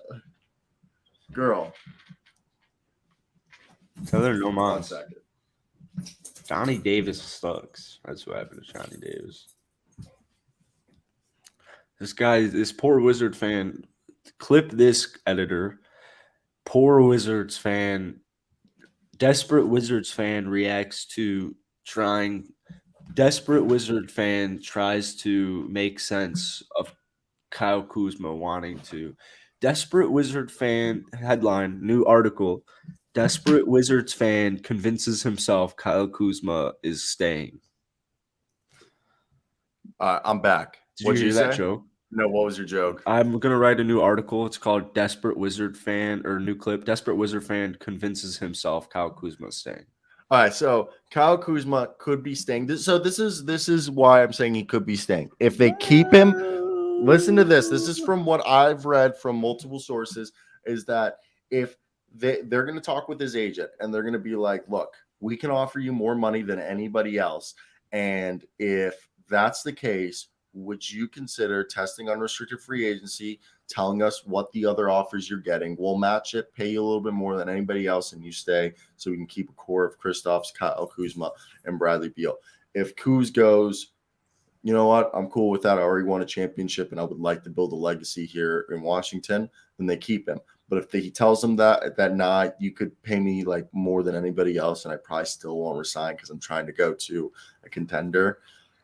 girl. Tell her no more. 1 second. Johnny Davis sucks. That's what happened to Johnny Davis. This poor Wizard fan, clip this, editor. Poor Wizards fan, desperate Wizards fan reacts to desperate Wizard fan tries to make sense of Kyle Kuzma wanting to. Desperate Wizard fan, headline, new article. Desperate Wizards fan convinces himself Kyle Kuzma is staying. I'm back. Did you hear that joke? No, what was your joke? I'm going to write a new article. It's called Desperate Wizard Fan, or new clip. Desperate Wizard fan convinces himself Kyle Kuzma is staying. All right, so Kyle Kuzma could be staying. This is why I'm saying he could be staying. If they keep him, listen to this. This is from what I've read from multiple sources, is that if they're going to talk with his agent and they're going to be like, look, we can offer you more money than anybody else. And if that's the case, would you consider testing unrestricted free agency, telling us what the other offers you're getting? We'll match it, pay you a little bit more than anybody else, and you stay so we can keep a core of Kristaps, Kyle Kuzma, and Bradley Beal. If Kuz goes, you know what, I'm cool with that. I already won a championship, and I would like to build a legacy here in Washington, then they keep him. But if he tells them that nah, you could pay me like more than anybody else, and I probably still won't resign because I'm trying to go to a contender,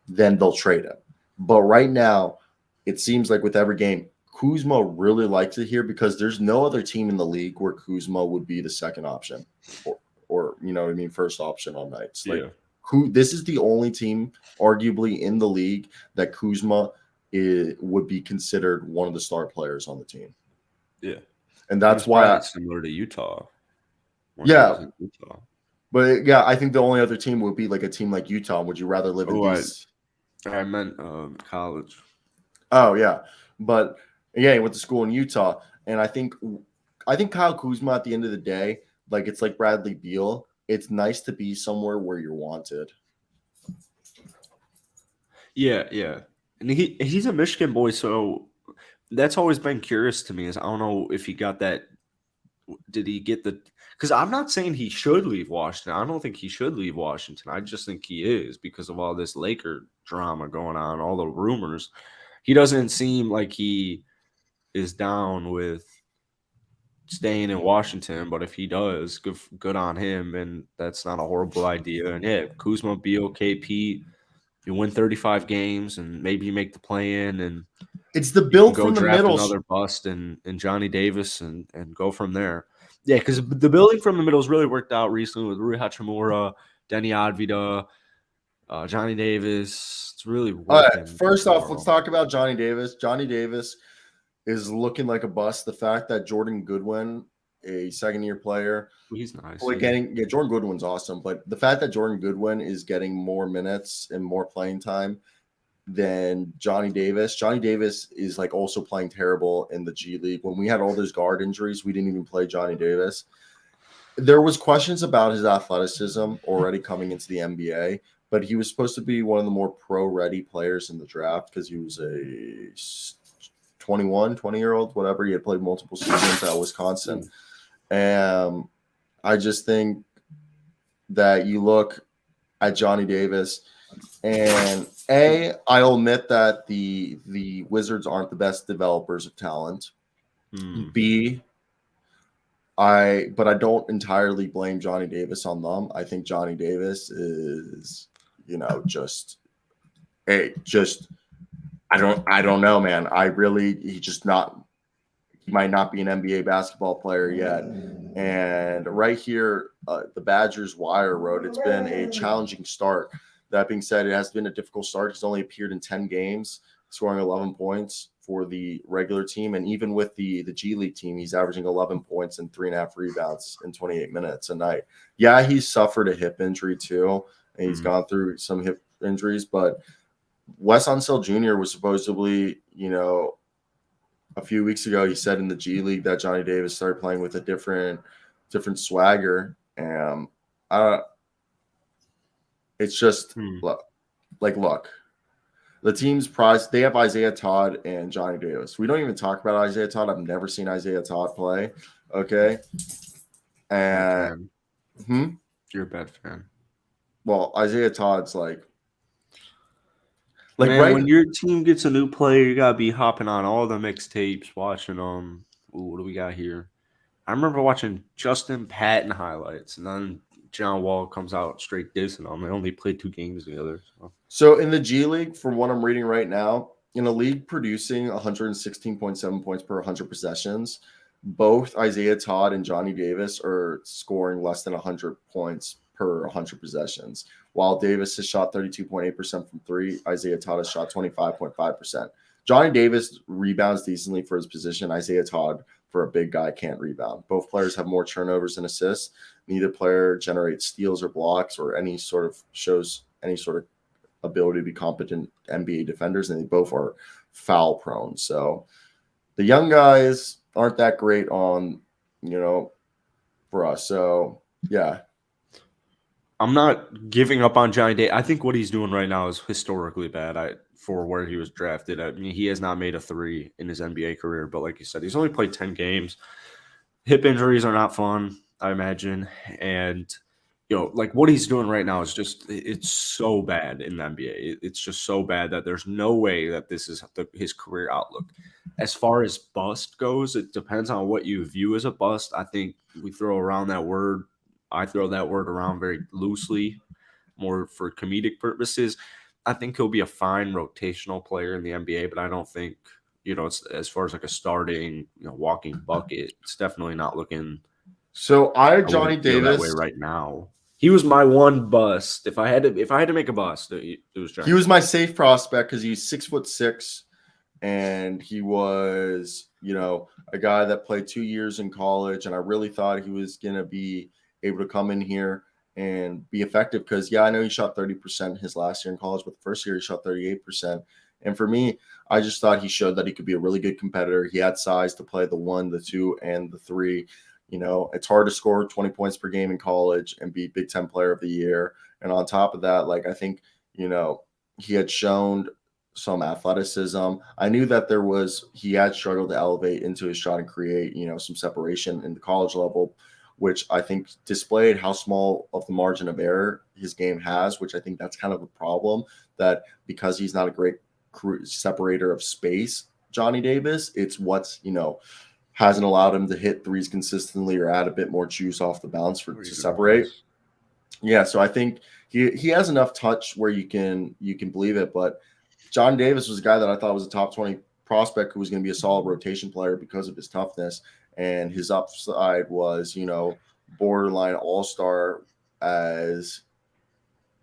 then they'll trade him. But right now, it seems like with every game, Kuzma really likes it here because there's no other team in the league where Kuzma would be the second option or you know what I mean, first option on nights. Like, this is the only team arguably in the league that Kuzma would be considered one of the star players on the team. Yeah. And that's why it's similar to Utah. Yeah. But yeah, I think the only other team would be like a team like Utah. Would you rather live in these? I meant college. Oh yeah, but yeah, he went to school in Utah, and I think Kyle Kuzma at the end of the day, like it's like Bradley Beal. It's nice to be somewhere where you're wanted. Yeah, and he's a Michigan boy, so that's always been curious to me. Is I don't know if he got that. Did he get the? Because I'm not saying he should leave Washington. I don't think he should leave Washington. I just think he is because of all this Laker drama going on, all the rumors. He doesn't seem like he is down with staying in Washington, but if he does, good on him, and that's not a horrible idea. And yeah, Kuzma, Beal, KP, you win 35 games, and maybe you make the play-in, and it's the build from the middle. Another bust and Johnny Davis and go from there. Yeah, because the building from the middle has really worked out recently with Rui Hachimura, Denny Advida, Johnny Davis. It's really working. All right, first off, let's talk about Johnny Davis. Johnny Davis is looking like a bust. The fact that Jordan Goodwin, a second-year player, he's nice. Jordan Goodwin's awesome, but the fact that Jordan Goodwin is getting more minutes and more playing time than Johnny Davis. Johnny Davis is like also playing terrible in the G League. When we had all those guard injuries, we didn't even play Johnny Davis. There was questions about his athleticism already coming into the NBA, but he was supposed to be one of the more pro-ready players in the draft because he was a 20-year-old, whatever. He had played multiple seasons at Wisconsin. And I just think that you look at Johnny Davis, and I'll admit that the Wizards aren't the best developers of talent. B, but I don't entirely blame Johnny Davis on them. I think Johnny Davis is, just I don't know, man. He might not be an NBA basketball player yet. And right here, the Badgers Wire wrote, it's been a challenging start. That being said, it has been a difficult start. He's only appeared in 10 games, scoring 11 points for the regular team. And even with the G League team, he's averaging 11 points and 3.5 rebounds in 28 minutes a night. Yeah, he's suffered a hip injury too. And he's gone through some hip injuries, but Wes Unseld Jr. was supposedly, a few weeks ago, he said in the G League that Johnny Davis started playing with a different swagger. And it's just look, the team's prize. They have Isaiah Todd and Johnny Davis. We don't even talk about Isaiah Todd. I've never seen Isaiah Todd play. Okay. And you're a bad fan. Well, Isaiah Todd's like man, right when your team gets a new player, you gotta be hopping on all the mixtapes, watching them. What do we got here? I remember watching Justin Patton highlights, and then John Wall comes out straight dissing them. They only played 2 games together. So in the G League, from what I'm reading right now, in a league producing 116.7 points per 100 possessions, both Isaiah Todd and Johnny Davis are scoring less than 100 points per 100 possessions. While Davis has shot 32.8% from 3, Isaiah Todd has shot 25.5%. Johnny Davis rebounds decently for his position. Isaiah Todd, for a big guy, can't rebound. Both players have more turnovers than assists. Neither player generates steals or blocks or shows any sort of ability to be competent NBA defenders, and they both are foul prone. So the young guys aren't that great on, for us. So yeah. I'm not giving up on Johnny Davis. I think what he's doing right now is historically bad for where he was drafted. I mean, he has not made a 3 in his NBA career, but like you said, he's only played 10 games. Hip injuries are not fun, I imagine. And, like what he's doing right now is it's so bad in the NBA. It's just so bad that there's no way that this is his career outlook. As far as bust goes, it depends on what you view as a bust. I think we throw around that word. I throw that word around very loosely, more for comedic purposes. I think he'll be a fine rotational player in the NBA, but I don't think, it's as far as like a starting, walking bucket, it's definitely not looking. So I had Johnny Davis that way right now. He was my one bust. If I had to make a bust, it was Johnny. He was my safe prospect because he's 6'6", and he was, a guy that played 2 years in college, and I really thought he was gonna be able to come in here and be effective because, I know he shot 30% his last year in college, but the first year he shot 38%. And for me, I just thought he showed that he could be a really good competitor. He had size to play the 1, the 2, and the 3. It's hard to score 20 points per game in college and be Big Ten Player of the Year. And on top of that, I think, he had shown some athleticism. I knew that he had struggled to elevate into his shot and create, some separation in the college level, which I think displayed how small of the margin of error his game has, which I think that's kind of a problem, that because he's not a great separator of space, Johnny Davis, it's what's, hasn't allowed him to hit threes consistently or add a bit more juice off the bounce to separate. Yeah, so I think he has enough touch where you can believe it, but John Davis was a guy that I thought was a top 20 prospect who was going to be a solid rotation player because of his toughness. And his upside was, borderline all-star, as,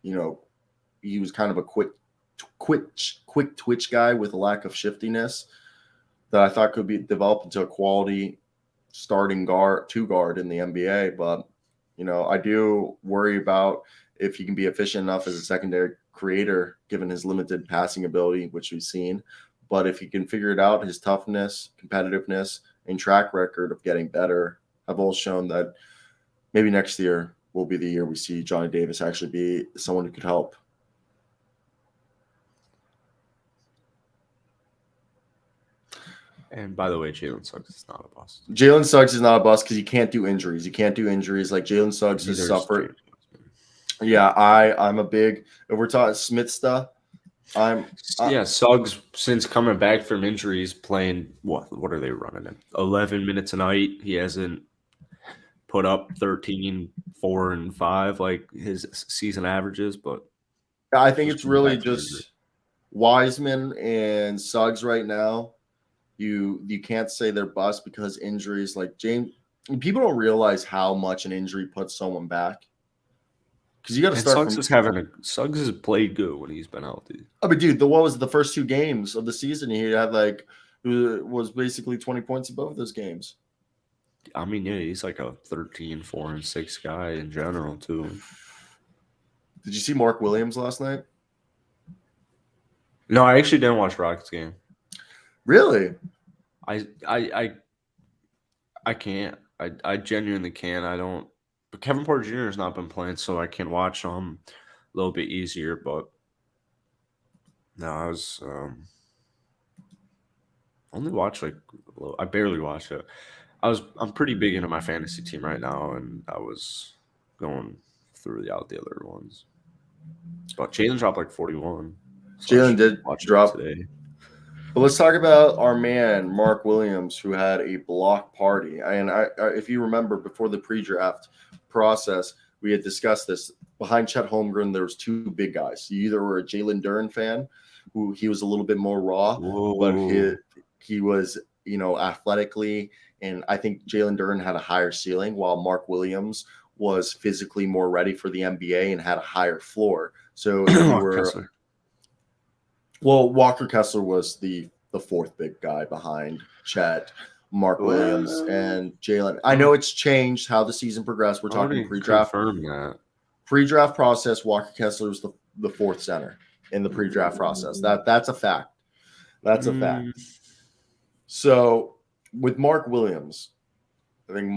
he was kind of a quick twitch guy with a lack of shiftiness that I thought could be developed into a quality starting two guard in the NBA. But, I do worry about if he can be efficient enough as a secondary creator, given his limited passing ability, which we've seen. But if he can figure it out, his toughness, competitiveness, and track record of getting better have all shown that maybe next year will be the year we see Johnny Davis actually be someone who could help. And by the way, Jalen Suggs is not a bust. Jalen Suggs is not a bust because he can't do injuries. Like Jalen Suggs has suffered. Yeah, I'm a big. If we're talking Smith stuff, Suggs, since coming back from injuries, playing what are they running in 11 minutes a night? He hasn't put up 13, 4, and 5 like his season averages, but I think it's really just Wiseman and Suggs right now, you can't say they're bust because injuries like James. People don't realize how much an injury puts someone back. Because you got to And start from. Suggs has played good when he's been healthy. I mean, dude, what was the first 2 games of the season? He had like was basically 20 points above those games. I mean, yeah, he's like a 13, 4, and 6 guy in general too. Did you see Mark Williams last night? No, I actually didn't watch Rockets game. Really? I can't. I genuinely can't. I don't. But Kevin Porter Jr. has not been playing, so I can watch a little bit easier. But no, I was only watched I barely watched it. I'm pretty big into my fantasy team right now, and I was going through the other ones. But Jalen dropped like 41. So Jalen did drop today. But let's talk about our man Mark Williams, who had a block party. And if you remember, before the pre-draft process, we had discussed this. Behind Chet Holmgren, there was 2 big guys. You either were a Jalen Duren fan, who he was a little bit more raw, but he was, athletically, and I think Jalen Duren had a higher ceiling, while Mark Williams was physically more ready for the NBA and had a higher floor. So if you were. Well, Walker Kessler was the 4th big guy behind Chet, Mark Williams, and Jalen. I know it's changed how the season progressed. We're talking pre-draft. Pre-draft process, Walker Kessler was the 4th center in the pre-draft process. That's a fact. That's a fact. So with Mark Williams, I think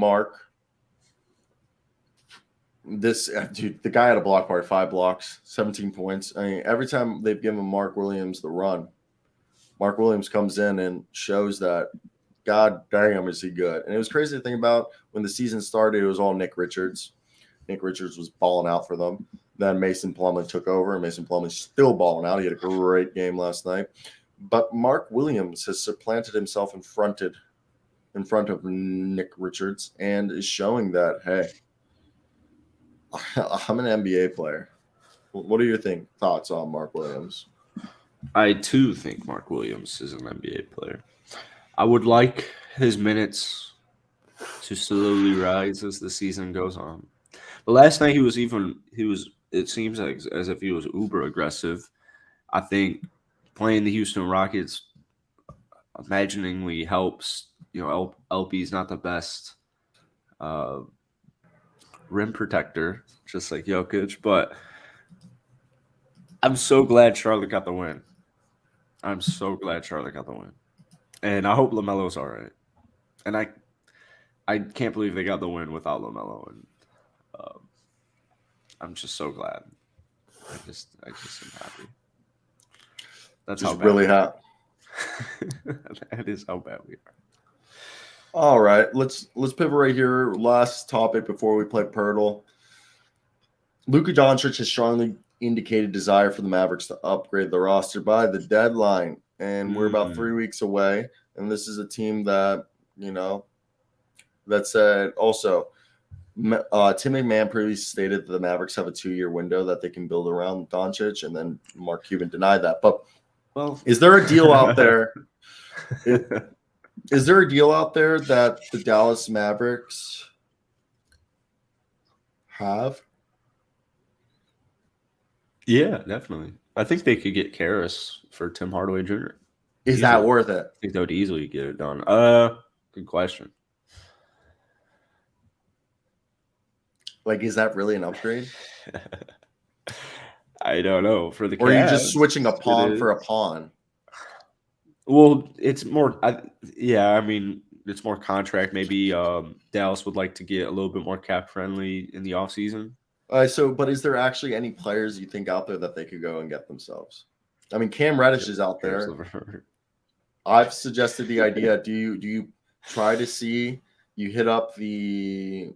the guy had a block party, 5 blocks, 17 points. I mean, every time they've given Mark Williams the run, Mark Williams comes in and shows that, God damn, is he good. And it was crazy to think about when the season started, it was all Nick Richards. Nick Richards was balling out for them. Then Mason Plumlee took over, and Mason Plumlee's still balling out. He had a great game last night. But Mark Williams has supplanted himself in front of Nick Richards and is showing that, hey, I'm an NBA player. What are your thoughts on Mark Williams? I, too, think Mark Williams is an NBA player. I would like his minutes to slowly rise as the season goes on. But last night it seems like as if he was uber aggressive. I think playing the Houston Rockets imaginingly helps. LB's not the best rim protector, just like Jokic, but I'm so glad Charlotte got the win. And I hope LaMelo's all right. And I can't believe they got the win without LaMelo. And I'm just so glad. I just am happy. That's just how bad really hot. That is how bad we are. All right, let's pivot right here. Last topic before we play Pirtle. Luka Doncic has strongly indicated desire for the Mavericks to upgrade the roster by the deadline, and we're about 3 weeks away. And this is a team that that said also. Tim McMahon previously stated that the Mavericks have a 2-year window that they can build around Doncic, and then Mark Cuban denied that. But is there a deal out there? Is there a deal out there that the Dallas Mavericks have? Yeah, definitely. I think they could get Karras for Tim Hardaway Jr. Is that worth it? I think they would easily get it done. Good question. Like, is that really an upgrade? I don't know. For the Cavs, or are you just switching a pawn for a pawn? Well, it's more. I mean, it's more contract. Maybe Dallas would like to get a little bit more cap friendly in the offseason. But is there actually any players you think out there that they could go and get themselves? I mean, Cam Reddish is out there. I've suggested the idea. Do you try to see you hit up the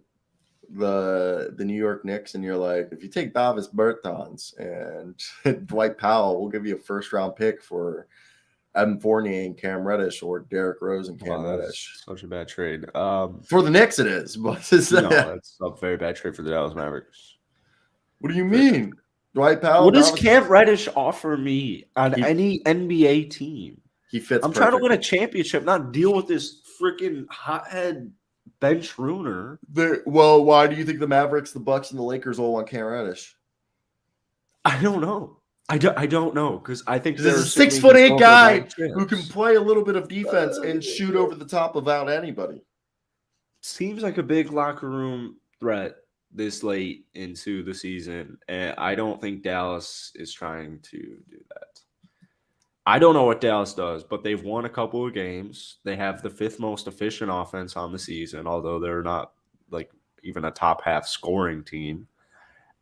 New York Knicks and you're like, if you take Davis Bertans and Dwight Powell, we'll give you a 1st-round pick for Evan Fournier and Cam Reddish, or Derrick Rose and Cam Reddish. Such a bad trade. For the Knicks, it is. But no, it's a very bad trade for the Dallas Mavericks. What do you mean? Dwight Powell. What does Cam Reddish offer me on any NBA team? He fits. I'm trying to win a championship, not deal with this freaking hothead bench ruiner. Well, why do you think the Mavericks, the Bucks, and the Lakers all want Cam Reddish? I don't know. I don't know because I think there's a 6'8" guy who can play a little bit of defense and shoot over the top without anybody. Seems like a big locker room threat this late into the season, and I don't think Dallas is trying to do that. I don't know what Dallas does, but they've won a couple of games. They have the 5th most efficient offense on the season, although they're not like even a top half scoring team.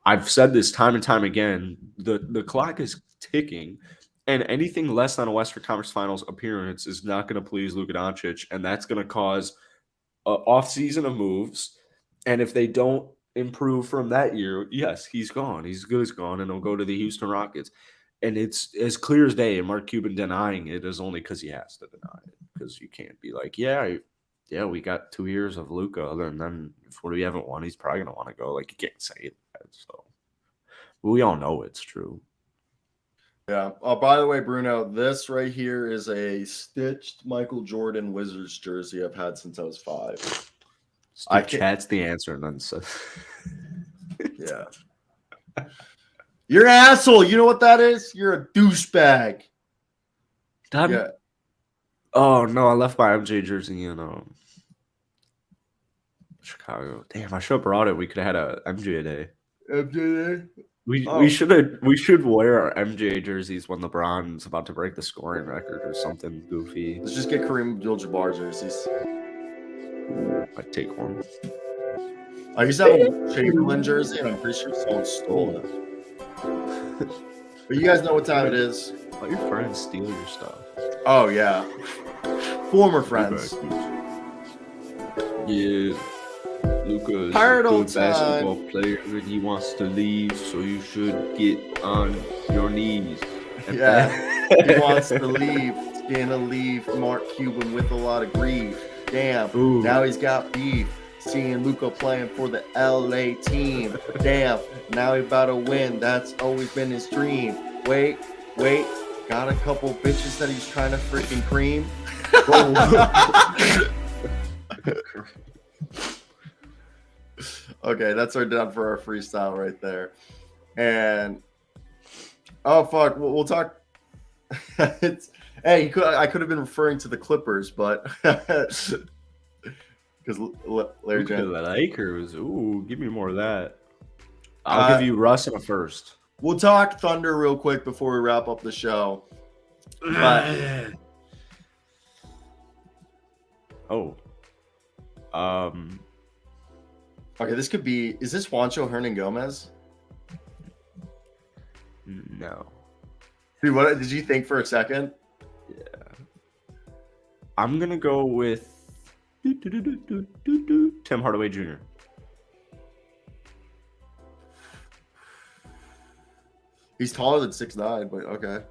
I've said this time and time again. The clock is ticking, and anything less than a Western Conference Finals appearance is not going to please Luka Doncic, and that's going to cause an off-season of moves. And if they don't improve from that year, yes, he's gone. He's good as gone, and he'll go to the Houston Rockets. And it's as clear as day, and Mark Cuban denying it is only because he has to deny it, because you can't be like, yeah, we got 2 years of Luka, and then if we haven't won, he's probably going to want to go. Like, you can't say that. So we all know it's true. Yeah. Oh, by the way, Bruno, this right here is a stitched Michael Jordan Wizards jersey I've had since I was 5. That's the answer, and then so. Yeah. You're an asshole. You know what that is? You're a douchebag. Yeah. Oh no, I left my MJ jersey in Chicago. Damn, I should have brought it. We could have had a MJ day. MJ day? We should wear our MJ jerseys when LeBron's about to break the scoring record or something goofy. Let's just get Kareem Abdul-Jabbar jerseys. I'd take one. I used to have a Chamberlain jersey, and I'm pretty sure someone stole it. But you guys know what time it is. Let your friends steal your stuff. Oh yeah, former friends. Yeah, Luka is a good basketball player, and he wants to leave, so you should get on your knees. Yeah, he wants to leave. He's gonna leave Mark Cuban with a lot of grief. Damn. Ooh. Now he's got beef. Seeing Luka playing for the LA team. Damn, now he's about to win. That's always been his dream. Wait. Got a couple bitches that he's trying to freaking cream. Okay, that's our done for our freestyle right there. And oh fuck, we'll talk. I could have been referring to the Clippers, but because Larry Jones. The Lakers. Ooh, give me more of that. I'll give you Russ in a first. We'll talk Thunder real quick before we wrap up the show. But okay, this could be. Is this Juancho Hernan-Gomez? No. Dude, what did you think for a second? Yeah. I'm gonna go with Tim Hardaway Jr. He's taller than 6'9", but okay.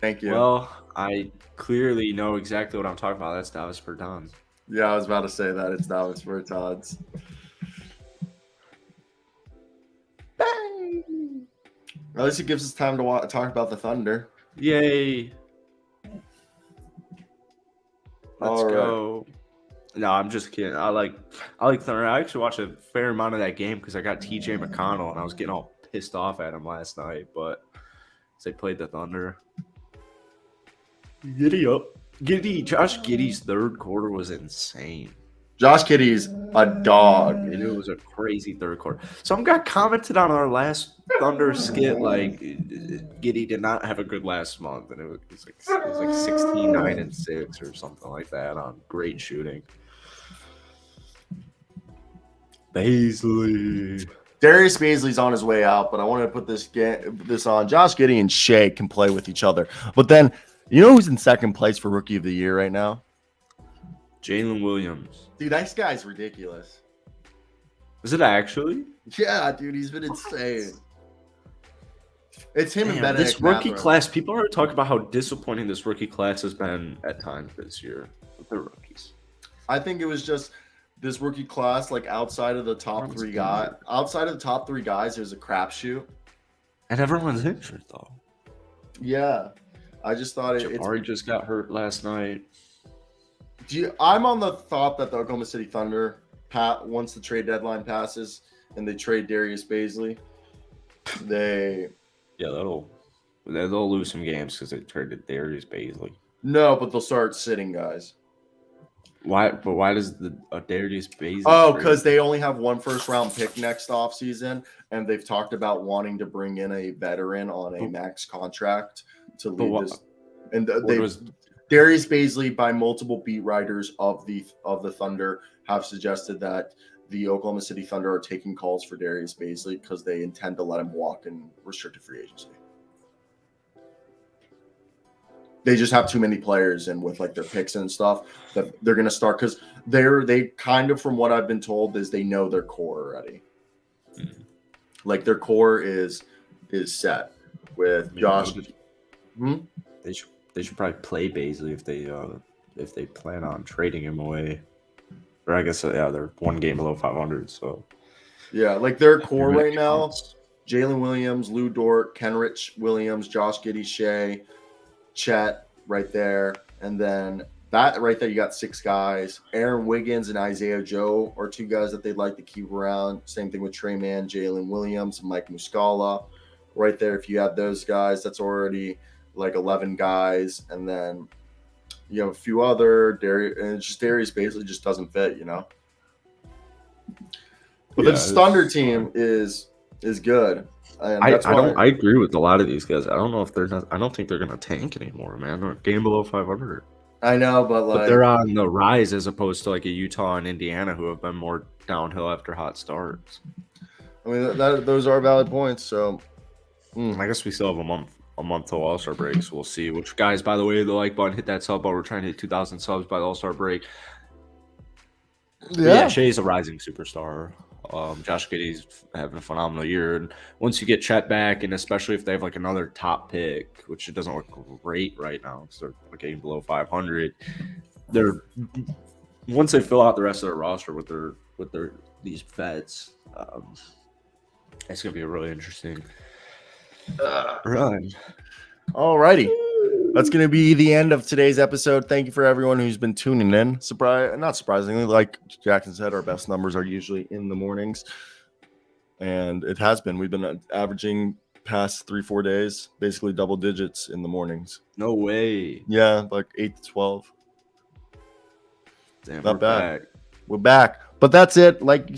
Thank you. Well, I clearly know exactly what I'm talking about. That's Davis Bertans. Yeah, I was about to say that. It's Davis Bertans. Bang! At least it gives us time to talk about the Thunder. Yay! Let's go. No, I'm just kidding. I like Thunder. I actually watched a fair amount of that game because I got TJ McConnell and I was getting all pissed off at him last night. But they played the Thunder. Giddy up. Josh Giddey's third quarter was insane. Josh Giddey's a dog. And it was a crazy third quarter. Some guy commented on our last Thunder skit like Giddey did not have a good last month, and it was like 16, 9, and 6 or something like that on great shooting. Baisley. Darius Baisley's on his way out, but I wanted to put this on. Josh Giddey and Shea can play with each other. But then, you know who's in second place for Rookie of the Year right now? Jalen Williams. Dude, that guy's ridiculous. Is it actually? Yeah, dude, he's been insane. It's him and Benedict. This rookie class, people are talking about how disappointing this rookie class has been at times this year with the rookies. I think it was just this rookie class, like outside of the top three guys, there's a crapshoot. And everyone's injured though. Yeah, I just thought Jabari just got hurt last night. I'm on the thought that the Oklahoma City Thunder, once the trade deadline passes and they trade Darius Bazley, they'll lose some games because they traded Darius Bazley. No, but they'll start sitting guys. Why? But why does Darius Bazley? Oh, because they only have one first-round pick next offseason, and they've talked about wanting to bring in a veteran on a max contract to lead this. And Darius Bazley, by multiple beat writers of the Thunder, have suggested that the Oklahoma City Thunder are taking calls for Darius Bazley because they intend to let him walk in restricted free agency. They just have too many players, and with like their picks and stuff, that they're going to start because they kind of, from what I've been told, is they know their core already. Mm-hmm. Like their core is set with Josh. They should probably play Bazley if they plan on trading him away. Or I guess they're one game below 500. So yeah, like their core right now: Jalen Williams, Lou Dort, Kenrich Williams, Josh Giddey, Shea, Chet, right there, and then that right there, you got 6 guys. Aaron Wiggins and Isaiah Joe are 2 guys that they'd like to keep around. Same thing with Trey Mann, Jalen Williams, and Mike Muscala. Right there, if you have those guys, that's already like 11 guys, and then you have a few other Darius basically just doesn't fit, you know. But the Thunder team is good. And I agree with a lot of these guys. I don't think they're gonna tank anymore, man. They're game below 500. I know, but they're on the rise as opposed to like a Utah and Indiana who have been more downhill after hot starts. I mean, those are valid points. So I guess we still have a month till All-Star break, so we'll see. Which guys, by the way, the like button, hit that sub button. We're trying to hit 2,000 subs by the All-Star break. Yeah, Shea's a rising superstar. Josh Giddey's having a phenomenal year. And once you get Chet back, and especially if they have like another top pick, which it doesn't look great right now because they're getting below 500, once they fill out the rest of their roster with these vets, it's gonna be a really interesting run. Alrighty. That's going to be the end of today's episode. Thank you for everyone who's been tuning in. Not surprisingly, like Jackson said, our best numbers are usually in the mornings. And it has been. We've been averaging past 3-4 days, basically double digits in the mornings. No way. Yeah, like 8 to 12. Damn, not bad. We're back. But that's it. Like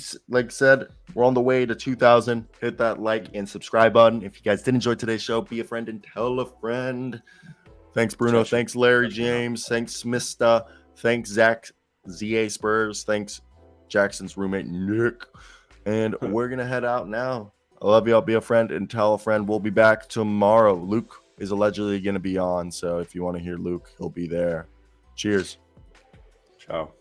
said, we're on the way to 2,000. Hit that like and subscribe button. If you guys did enjoy today's show, be a friend and tell a friend. Thanks, Bruno. Thanks, Larry James. Thanks, Mista. Thanks, Zach ZA Spurs. Thanks, Jackson's roommate, Nick. And we're going to head out now. I love you. I'll be a friend and tell a friend. We'll be back tomorrow. Luke is allegedly going to be on. So if you want to hear Luke, he'll be there. Cheers. Ciao.